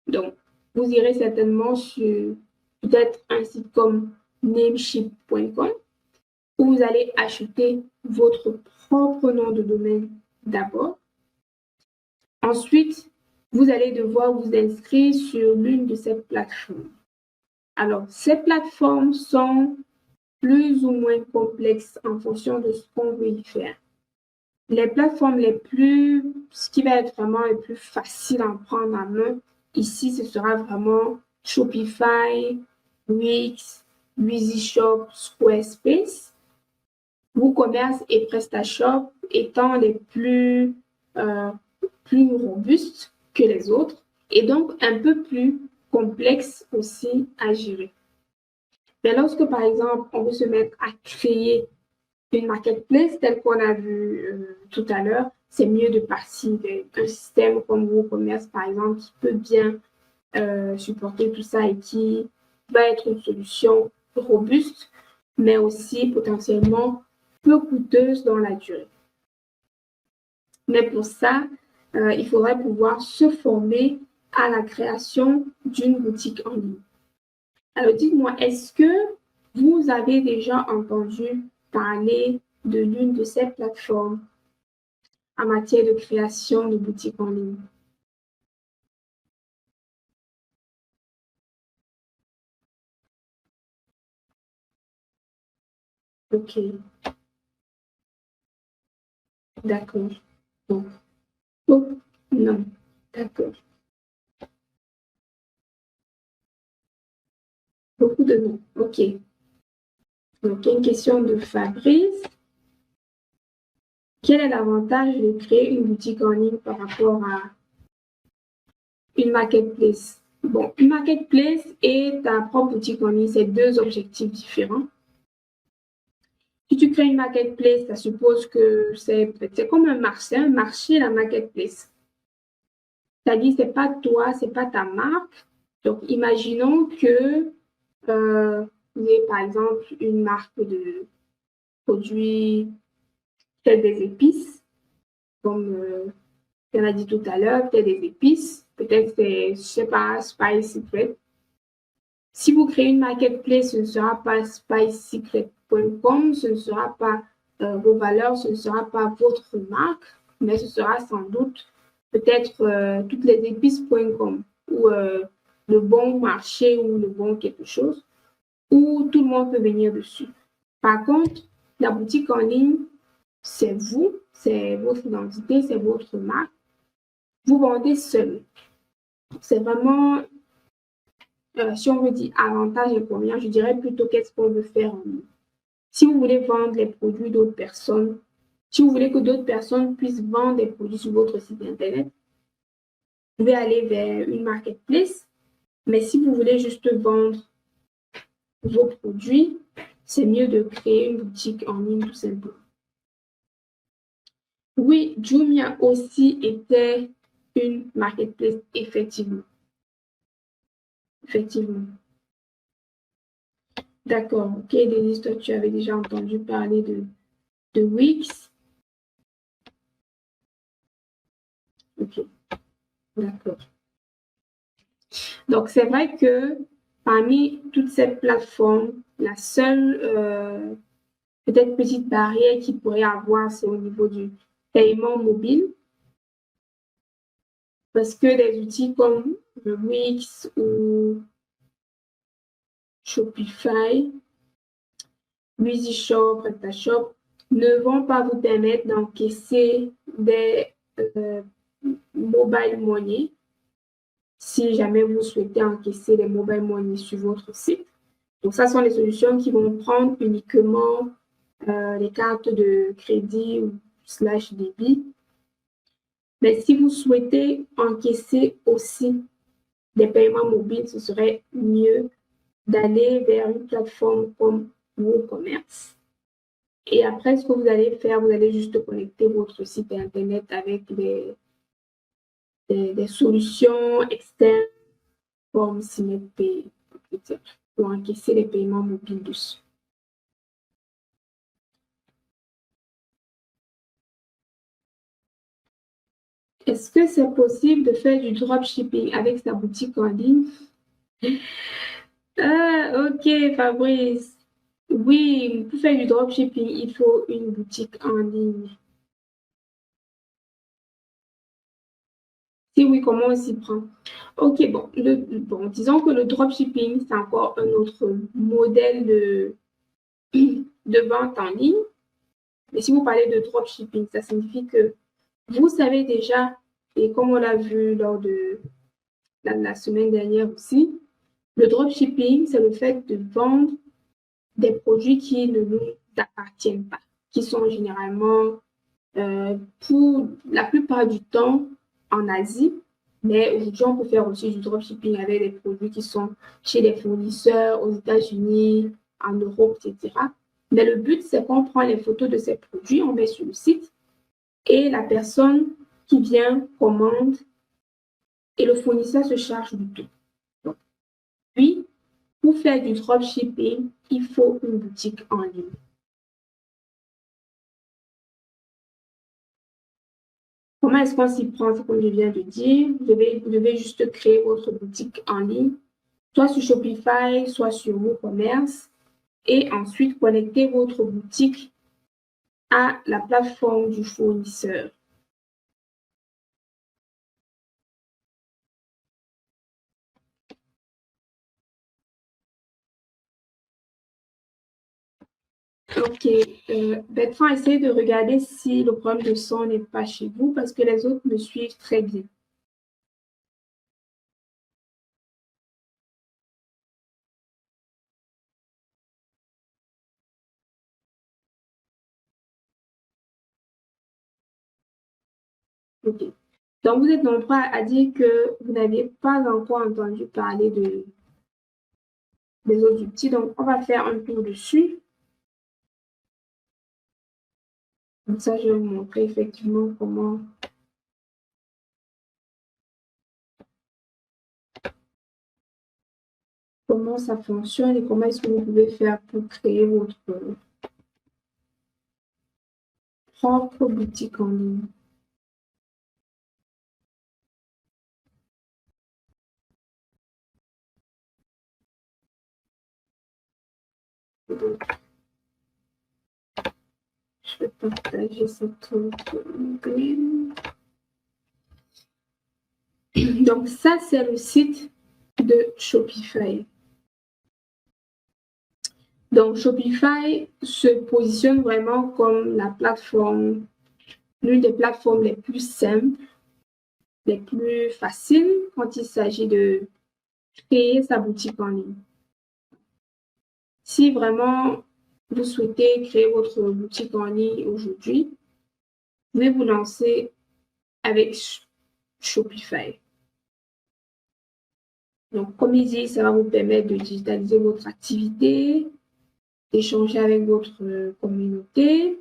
Donc, vous irez certainement sur peut-être un site comme Namecheap.com où vous allez acheter votre propre nom de domaine d'abord. Ensuite, vous allez devoir vous inscrire sur l'une de ces plateformes. Alors, ces plateformes sont plus ou moins complexes en fonction de ce qu'on veut y faire. Les plateformes ce qui va être vraiment le plus facile à prendre en main, ici, ce sera vraiment Shopify, Wix, EasyShop, Squarespace. WooCommerce et PrestaShop étant les plus robustes que les autres et donc un peu plus complexes aussi à gérer. Mais lorsque, par exemple, on veut se mettre à créer une marketplace telle qu'on a vu tout à l'heure, c'est mieux de partir d'un système comme WooCommerce, par exemple, qui peut bien supporter tout ça et qui va être une solution robuste, mais aussi potentiellement peu coûteuse dans la durée. Mais pour ça, il faudrait pouvoir se former à la création d'une boutique en ligne. Alors dites-moi, est-ce que vous avez déjà entendu parler de l'une de ces plateformes en matière de création de boutiques en ligne? Ok, d'accord. Donc, oh, non, d'accord. Beaucoup de noms. Ok. Donc, une question de Fabrice. Quel est l'avantage de créer une boutique en ligne par rapport à une marketplace? Bon, une marketplace et ta propre boutique en ligne, c'est deux objectifs différents. Si tu crées une marketplace, ça suppose que c'est comme un marché, la marketplace. C'est-à-dire, c'est pas toi, c'est pas ta marque. Donc, imaginons que vous avez par exemple une marque de produits, peut-être des épices, comme on a dit tout à l'heure, peut-être des épices, peut-être c'est, je sais pas, Spice Secret. Si vous créez une marketplace, ce ne sera pas spicesecret.com, ce ne sera pas vos valeurs, ce ne sera pas votre marque, mais ce sera sans doute peut-être toutes les épices.com ou le bon marché ou le bon quelque chose, où tout le monde peut venir dessus. Par contre, la boutique en ligne, c'est vous, c'est votre identité, c'est votre marque. Vous vendez seul. C'est vraiment si on veut dire avantage et inconvénient, je dirais plutôt qu'est-ce qu'on veut faire en ligne. Si vous voulez vendre les produits d'autres personnes, si vous voulez que d'autres personnes puissent vendre des produits sur votre site internet, vous pouvez aller vers une marketplace. Mais si vous voulez juste vendre vos produits, c'est mieux de créer une boutique en ligne tout simplement. Oui, Jumia aussi était une marketplace, effectivement. Effectivement. D'accord. Ok, Denise, toi, tu avais déjà entendu parler de Wix. Ok, d'accord. Donc, c'est vrai que parmi toutes ces plateformes, la seule peut-être petite barrière qu'il pourrait y avoir, c'est au niveau du paiement mobile. Parce que des outils comme le Wix ou Shopify, EasyShop, PrestaShop ne vont pas vous permettre d'encaisser des mobile money si jamais vous souhaitez encaisser les mobile money sur votre site. Donc, ça sont les solutions qui vont prendre uniquement les cartes de crédit ou slash débit. Mais si vous souhaitez encaisser aussi des paiements mobiles, ce serait mieux d'aller vers une plateforme comme WooCommerce. Et après, ce que vous allez faire, vous allez juste connecter votre site Internet avec des solutions externes comme SimetPay, pour encaisser les paiements mobiles dessus. Est-ce que c'est possible de faire du dropshipping avec sa boutique en ligne? Ah, ok, Fabrice. Oui, pour faire du dropshipping, il faut une boutique en ligne. Si oui, comment on s'y prend? Ok, bon, disons que le dropshipping, c'est encore un autre modèle de vente en ligne. Mais si vous parlez de dropshipping, ça signifie que vous savez déjà, et comme on l'a vu lors de la semaine dernière aussi, le dropshipping, c'est le fait de vendre des produits qui ne nous appartiennent pas, qui sont généralement, pour la plupart du temps, en Asie. Mais aujourd'hui, on peut faire aussi du dropshipping avec des produits qui sont chez les fournisseurs aux États-Unis, en Europe, etc. Mais le but, c'est qu'on prend les photos de ces produits, on met sur le site et la personne qui vient commande et le fournisseur se charge du tout. Donc, puis, pour faire du dropshipping, il faut une boutique en ligne. Comment est-ce qu'on s'y prend? C'est comme je viens de dire. Vous devez juste créer votre boutique en ligne, soit sur Shopify, soit sur WooCommerce, et ensuite connecter votre boutique à la plateforme du fournisseur. Ok, Bertrand, essayez de regarder si le problème de son n'est pas chez vous parce que les autres me suivent très bien. Ok. Donc, vous êtes nombreux à dire que vous n'avez pas encore entendu parler des autres outils. Donc, on va faire un tour dessus. Comme ça, je vais vous montrer effectivement comment ça fonctionne et comment est-ce que vous pouvez faire pour créer votre propre boutique en ligne. Donc, je vais partager cette autre onglet. Donc, ça, c'est le site de Shopify. Donc, Shopify se positionne vraiment comme la plateforme, l'une des plateformes les plus simples, les plus faciles quand il s'agit de créer sa boutique en ligne. Si vraiment vous souhaitez créer votre boutique en ligne aujourd'hui, vous pouvez vous lancer avec Shopify. Donc, comme il dit, ça va vous permettre de digitaliser votre activité, d'échanger avec votre communauté,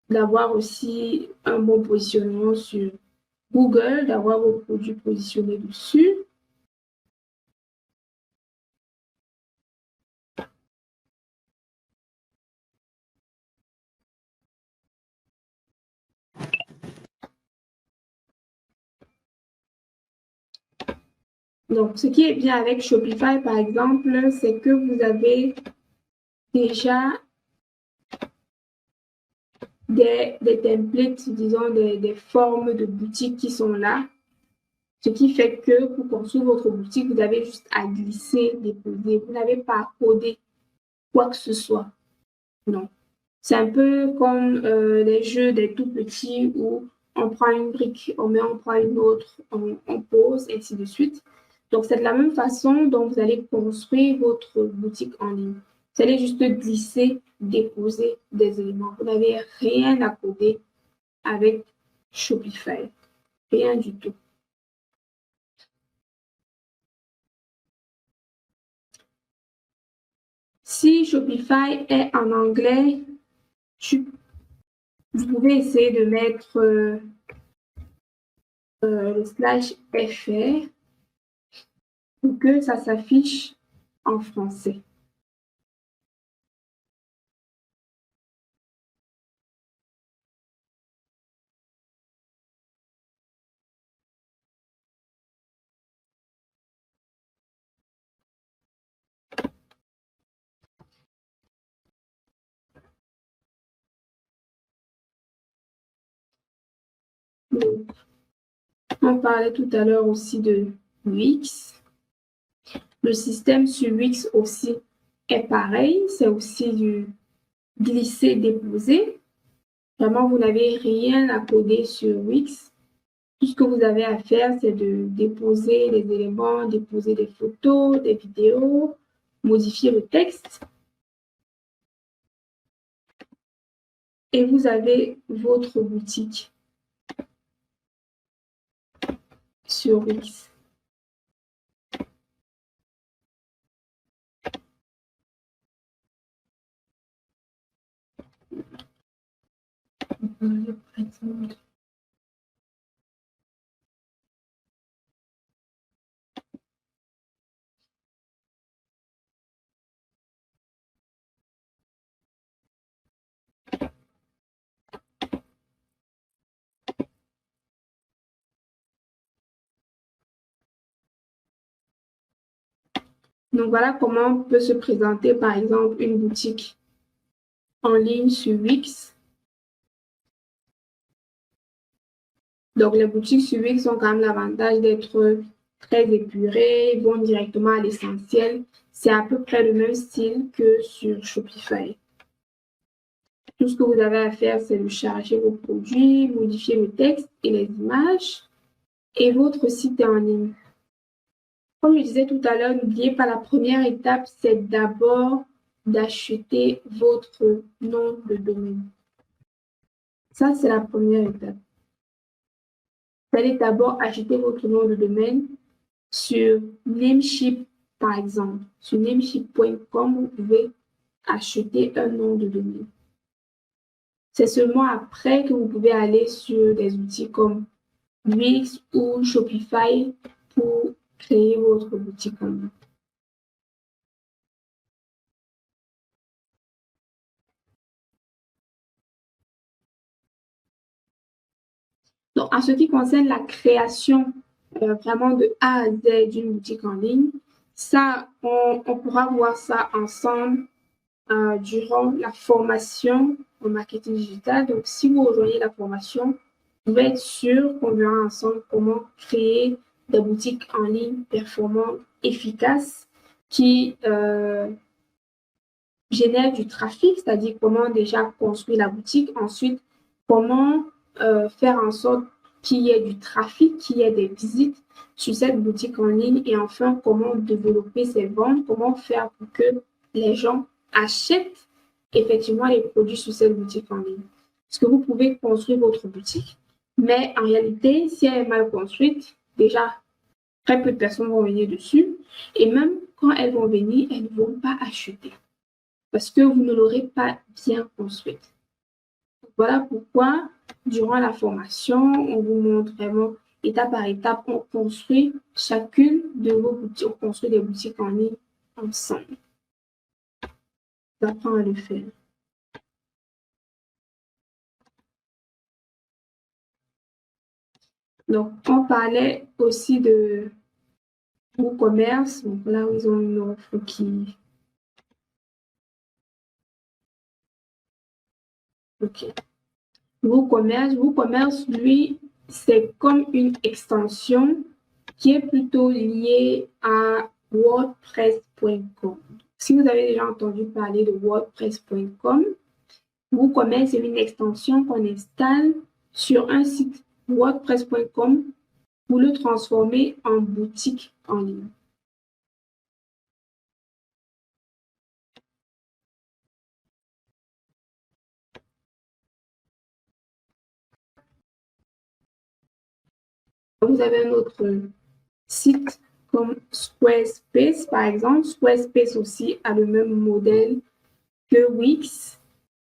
d'avoir aussi un bon positionnement sur Google, d'avoir vos produits positionnés dessus. Donc, ce qui est bien avec Shopify, par exemple, c'est que vous avez déjà des templates, disons, des formes de boutique qui sont là. Ce qui fait que pour construire votre boutique, vous avez juste à glisser, déposer. Vous n'avez pas à coder quoi que ce soit. Non. C'est un peu comme les jeux des tout petits où on prend une brique, on prend une autre, on pose, et ainsi de suite. Donc, c'est de la même façon dont vous allez construire votre boutique en ligne. Vous allez juste glisser, déposer des éléments. Vous n'avez rien à coder avec Shopify. Rien du tout. Si Shopify est en anglais, vous pouvez essayer de mettre le /fr pour que ça s'affiche en français. On parlait tout à l'heure aussi de Wix. Le système sur Wix aussi est pareil. C'est aussi du glisser-déposer. Vraiment, vous n'avez rien à coder sur Wix. Tout ce que vous avez à faire, c'est de déposer les éléments, déposer des photos, des vidéos, modifier le texte. Et vous avez votre boutique sur Wix. Donc voilà comment peut se présenter par exemple une boutique en ligne sur Wix. Donc les boutiques sur Wix ont quand même l'avantage d'être très épurées, vont directement à l'essentiel. C'est à peu près le même style que sur Shopify. Tout ce que vous avez à faire, c'est de charger vos produits, modifier le texte et les images, et votre site est en ligne. Comme je disais tout à l'heure, n'oubliez pas, la première étape, c'est d'abord d'acheter votre nom de domaine. Ça, c'est la première étape. Vous allez d'abord acheter votre nom de domaine sur Namecheap, par exemple. Sur namecheap.com, vous pouvez acheter un nom de domaine. C'est seulement après que vous pouvez aller sur des outils comme Wix ou Shopify pour créer votre boutique en ligne. Donc, en ce qui concerne la création vraiment de A à Z d'une boutique en ligne, ça, on pourra voir ça ensemble durant la formation au marketing digital. Donc, si vous rejoignez la formation, vous pouvez être sûr qu'on verra ensemble comment créer des boutiques en ligne performantes, efficaces, qui génèrent du trafic, c'est-à-dire comment déjà construire la boutique, ensuite comment faire en sorte qu'il y ait du trafic, qu'il y ait des visites sur cette boutique en ligne et enfin comment développer ses ventes, comment faire pour que les gens achètent effectivement les produits sur cette boutique en ligne. Parce que vous pouvez construire votre boutique, mais en réalité, si elle est mal construite, déjà, très peu de personnes vont venir dessus et même quand elles vont venir, elles ne vont pas acheter parce que vous ne l'aurez pas bien construite. Voilà pourquoi, durant la formation, on vous montre vraiment étape par étape, on construit chacune de vos boutiques, on construit des boutiques en ligne ensemble. On apprend à le faire. Donc, on parlait aussi de WooCommerce. Donc là, ils ont une offre qui... OK. WooCommerce, lui, c'est comme une extension qui est plutôt liée à WordPress.com. Si vous avez déjà entendu parler de WordPress.com, WooCommerce est une extension qu'on installe sur un site WordPress.com pour le transformer en boutique en ligne. Vous avez un autre site comme Squarespace, par exemple. Squarespace aussi a le même modèle que Wix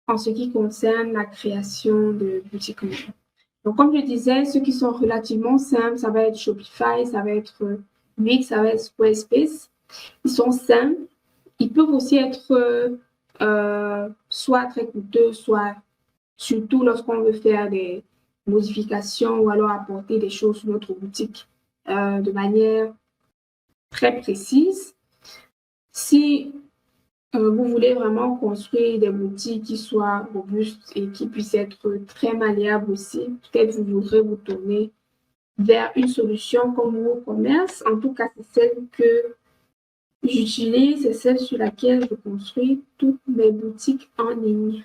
en ce qui concerne la création de boutiques en ligne. Donc, comme je disais, ceux qui sont relativement simples, ça va être Shopify, ça va être Wix, ça va être Squarespace. Ils sont simples. Ils peuvent aussi être soit très coûteux, soit surtout lorsqu'on veut faire des modifications ou alors apporter des choses sur notre boutique de manière très précise. Si vous voulez vraiment construire des boutiques qui soient robustes et qui puissent être très malléables aussi, peut-être vous voudrez vous tourner vers une solution comme WooCommerce. En tout cas, c'est celle que j'utilise, c'est celle sur laquelle je construis toutes mes boutiques en ligne.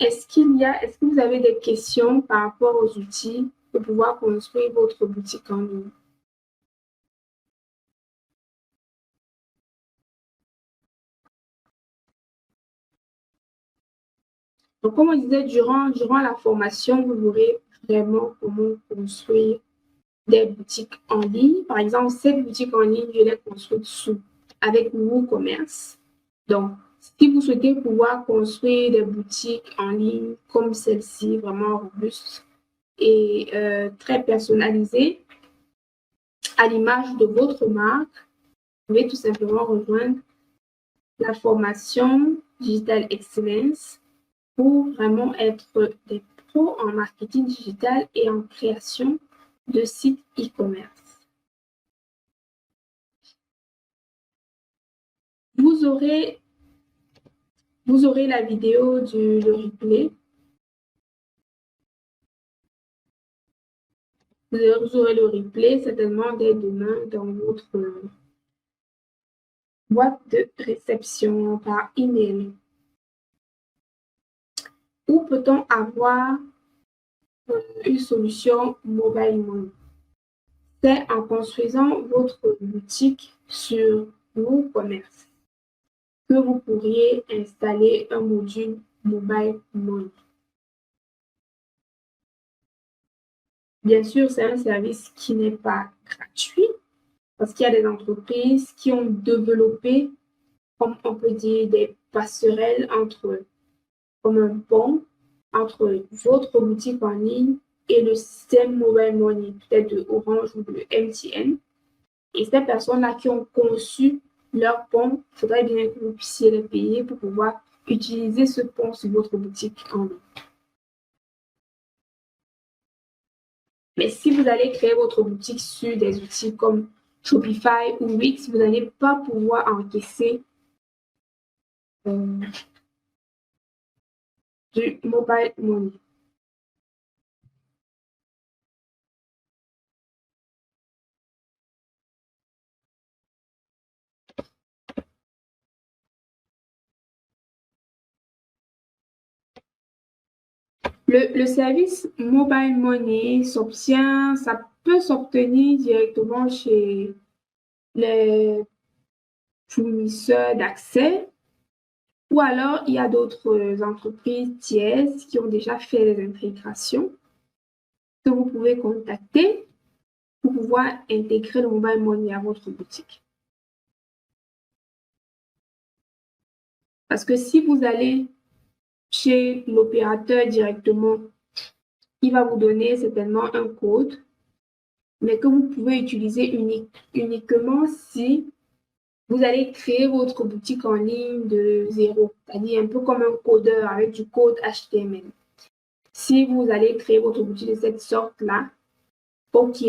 Est-ce que vous avez des questions par rapport aux outils pour pouvoir construire votre boutique en ligne? Donc, comme on disait, durant la formation, vous verrez vraiment comment construire des boutiques en ligne. Par exemple, cette boutique en ligne, je l'ai construite avec WooCommerce. Donc, si vous souhaitez pouvoir construire des boutiques en ligne comme celle-ci, vraiment robustes et très personnalisées, à l'image de votre marque, vous pouvez tout simplement rejoindre la formation Digital Excellence pour vraiment être des pros en marketing digital et en création de sites e-commerce. Vous aurez la vidéo le replay. Vous aurez le replay certainement dès demain dans votre boîte de réception par email. Où peut-on avoir une solution mobile money? C'est en construisant votre boutique sur WooCommerce que vous pourriez installer un module mobile money. Bien sûr, c'est un service qui n'est pas gratuit parce qu'il y a des entreprises qui ont développé, comme on peut dire, des passerelles comme un pont entre votre boutique en ligne et le système mobile money, peut-être de Orange ou de MTN. Et ces personnes-là qui ont conçu leur pont, il faudrait bien que vous puissiez les payer pour pouvoir utiliser ce pont sur votre boutique en ligne. Mais si vous allez créer votre boutique sur des outils comme Shopify ou Wix, vous n'allez pas pouvoir encaisser du mobile money. Le service mobile money ça peut s'obtenir directement chez les fournisseurs d'accès ou alors il y a d'autres entreprises tierces qui ont déjà fait les intégrations que vous pouvez contacter pour pouvoir intégrer le mobile money à votre boutique. Parce que si vous allez chez l'opérateur directement, il va vous donner certainement un code, mais que vous pouvez utiliser uniquement si vous allez créer votre boutique en ligne de zéro, c'est-à-dire un peu comme un codeur avec du code HTML. Si vous allez créer votre boutique de cette sorte-là, OK,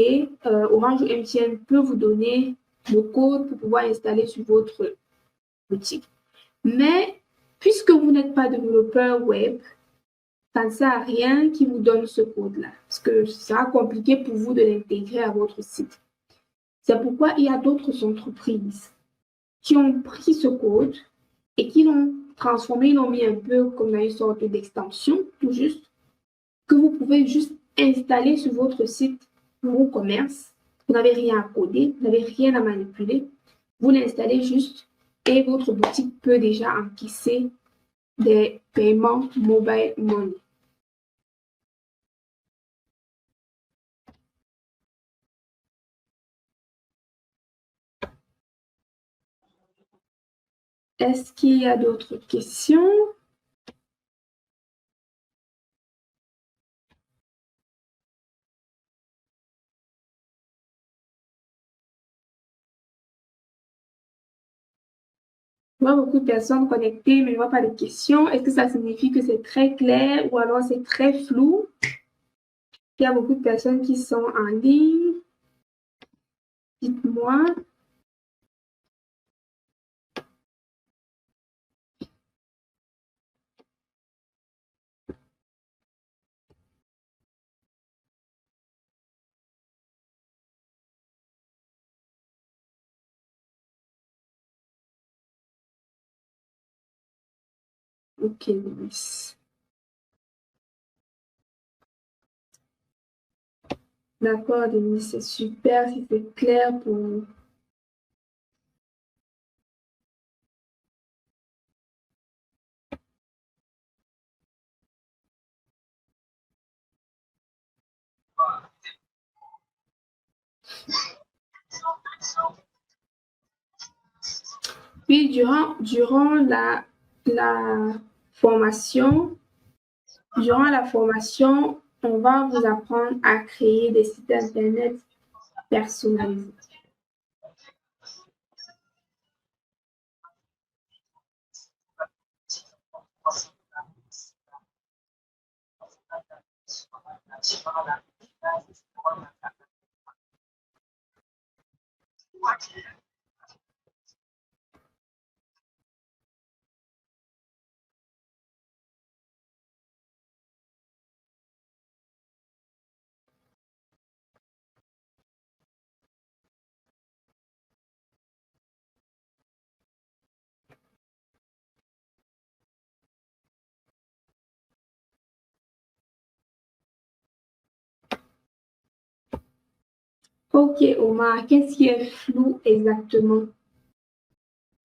Orange ou MTN peut vous donner le code pour pouvoir installer sur votre boutique. Mais puisque vous n'êtes pas développeur web, ça ne sert à rien qu'il vous donne ce code-là, parce que ça sera compliqué pour vous de l'intégrer à votre site. C'est pourquoi il y a d'autres entreprises qui ont pris ce code et qui l'ont transformé, ils l'ont mis un peu comme dans une sorte d'extension, tout juste, que vous pouvez juste installer sur votre site WooCommerce. Vous n'avez rien à coder, vous n'avez rien à manipuler. Vous l'installez juste et votre boutique peut déjà encaisser des paiements mobile money. Est-ce qu'il y a d'autres questions? Je vois beaucoup de personnes connectées, mais je ne vois pas de questions. Est-ce que ça signifie que c'est très clair ou alors c'est très flou? Il y a beaucoup de personnes qui sont en ligne. Dites-moi. Ok, Denise. D'accord, Denise, c'est super si c'est clair pour vous. Puis, durant la formation, on va vous apprendre à créer des sites Internet personnalisés. Ok, Omar, qu'est-ce qui est flou exactement?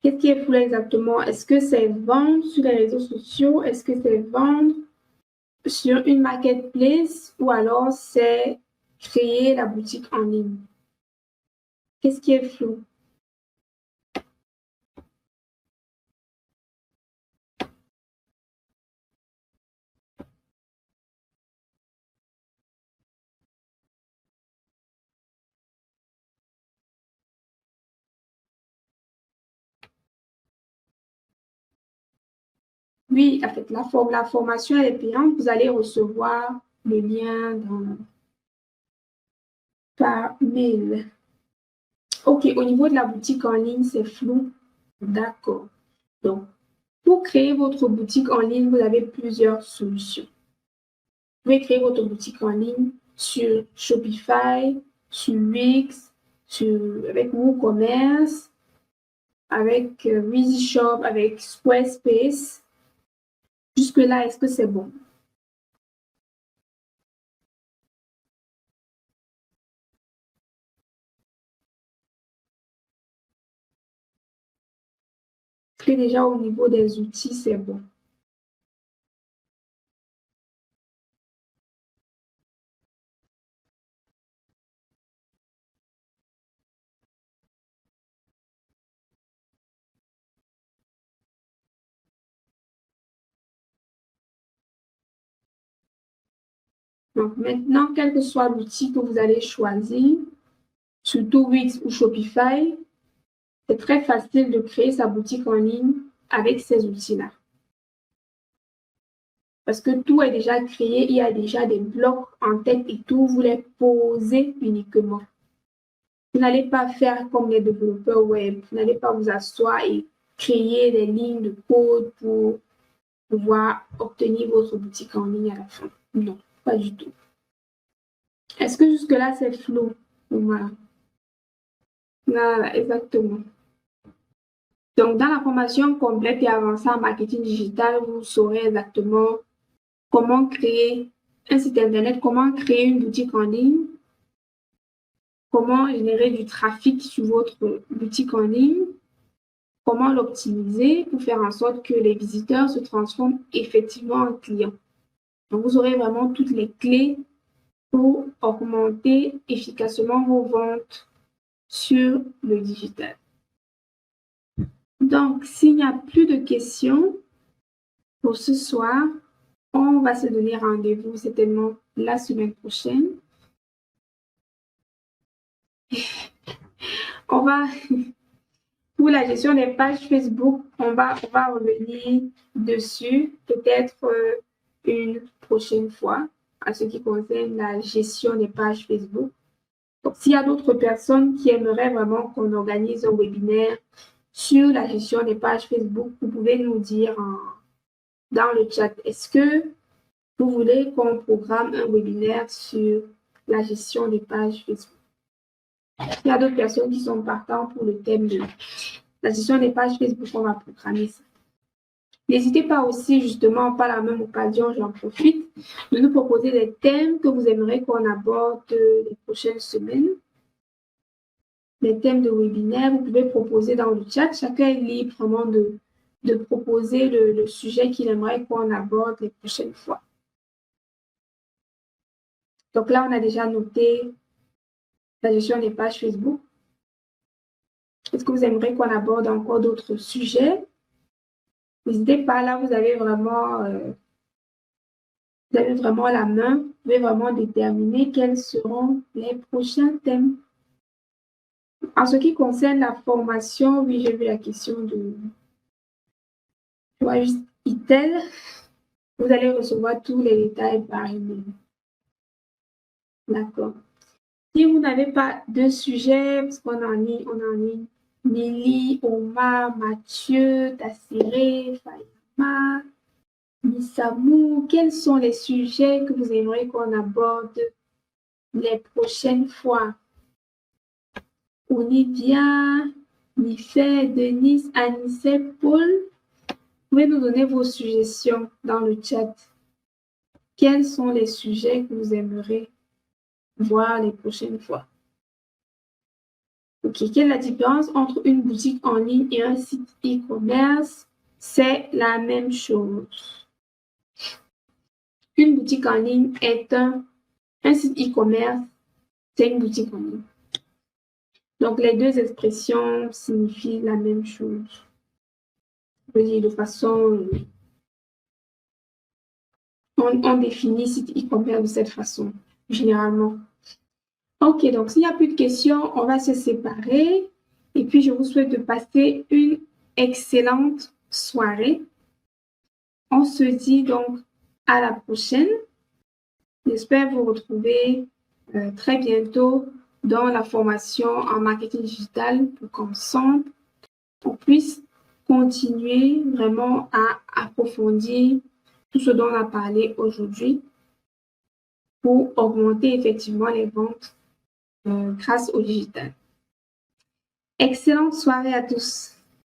Qu'est-ce qui est flou exactement? Est-ce que c'est vendre sur les réseaux sociaux? Est-ce que c'est vendre sur une marketplace ou alors c'est créer la boutique en ligne? Qu'est-ce qui est flou? Oui, en fait, la formation elle est payante. Vous allez recevoir le lien par mail. Ok, au niveau de la boutique en ligne, c'est flou. D'accord. Donc, pour créer votre boutique en ligne, vous avez plusieurs solutions. Vous pouvez créer votre boutique en ligne sur Shopify, sur Wix, avec WooCommerce, avec EasyShop, avec Squarespace. Jusque-là, est-ce que c'est bon? Est-ce que déjà au niveau des outils, c'est bon? Donc maintenant, quel que soit l'outil que vous allez choisir, surtout Wix ou Shopify, c'est très facile de créer sa boutique en ligne avec ces outils-là. Parce que tout est déjà créé, il y a déjà des blocs en tête et tout, vous les posez uniquement. Vous n'allez pas faire comme les développeurs web, vous n'allez pas vous asseoir et créer des lignes de code pour pouvoir obtenir votre boutique en ligne à la fin. Non, pas du tout. Est-ce que jusque-là, c'est flou? Voilà. Voilà, exactement. Donc, dans la formation complète et avancée en marketing digital, vous saurez exactement comment créer un site Internet, comment créer une boutique en ligne, comment générer du trafic sur votre boutique en ligne, comment l'optimiser pour faire en sorte que les visiteurs se transforment effectivement en clients. Donc, vous aurez vraiment toutes les clés pour augmenter efficacement vos ventes sur le digital. Donc, s'il n'y a plus de questions pour ce soir, on va se donner rendez-vous certainement la semaine prochaine. On va Pour la gestion des pages Facebook, on va revenir dessus peut-être une prochaine fois en ce qui concerne la gestion des pages Facebook. Donc, s'il y a d'autres personnes qui aimeraient vraiment qu'on organise un webinaire sur la gestion des pages Facebook, vous pouvez nous dire dans le chat, est-ce que vous voulez qu'on programme un webinaire sur la gestion des pages Facebook? Il y a d'autres personnes qui sont partantes pour le thème de la gestion des pages Facebook, on va programmer ça. N'hésitez pas aussi, justement, par la même occasion, j'en profite, de nous proposer des thèmes que vous aimeriez qu'on aborde les prochaines semaines. Les thèmes de webinaire, vous pouvez proposer dans le chat. Chacun est libre vraiment de proposer le sujet qu'il aimerait qu'on aborde les prochaines fois. Donc là, on a déjà noté la gestion des pages Facebook. Est-ce que vous aimeriez qu'on aborde encore d'autres sujets? N'hésitez pas, là, vous avez vraiment la main. Vous pouvez vraiment déterminer quels seront les prochains thèmes. En ce qui concerne la formation, oui, j'ai vu la question de... Je vois juste ITEL. Vous allez recevoir tous les détails par email. D'accord. Si vous n'avez pas de sujet, parce qu'on a en ligne Nelly, Omar, Mathieu, Tassiré, Fayama, Missamou, quels sont les sujets que vous aimeriez qu'on aborde les prochaines fois? Olivia, Nifé, Denise, Anissé, Paul, vous pouvez nous donner vos suggestions dans le chat. Quels sont les sujets que vous aimeriez voir les prochaines fois? Ok, quelle est la différence entre une boutique en ligne et un site e-commerce? C'est la même chose. Une boutique en ligne est un site e-commerce, c'est une boutique en ligne. Donc, les deux expressions signifient la même chose. Je veux dire, de façon... On définit site e-commerce de cette façon, généralement. Ok, donc s'il n'y a plus de questions, on va se séparer. Et puis, je vous souhaite de passer une excellente soirée. On se dit donc à la prochaine. J'espère vous retrouver très bientôt dans la formation en marketing digital pour qu'ensemble, on puisse continuer vraiment à approfondir tout ce dont on a parlé aujourd'hui pour augmenter effectivement les ventes grâce au digital. Excellente soirée à tous.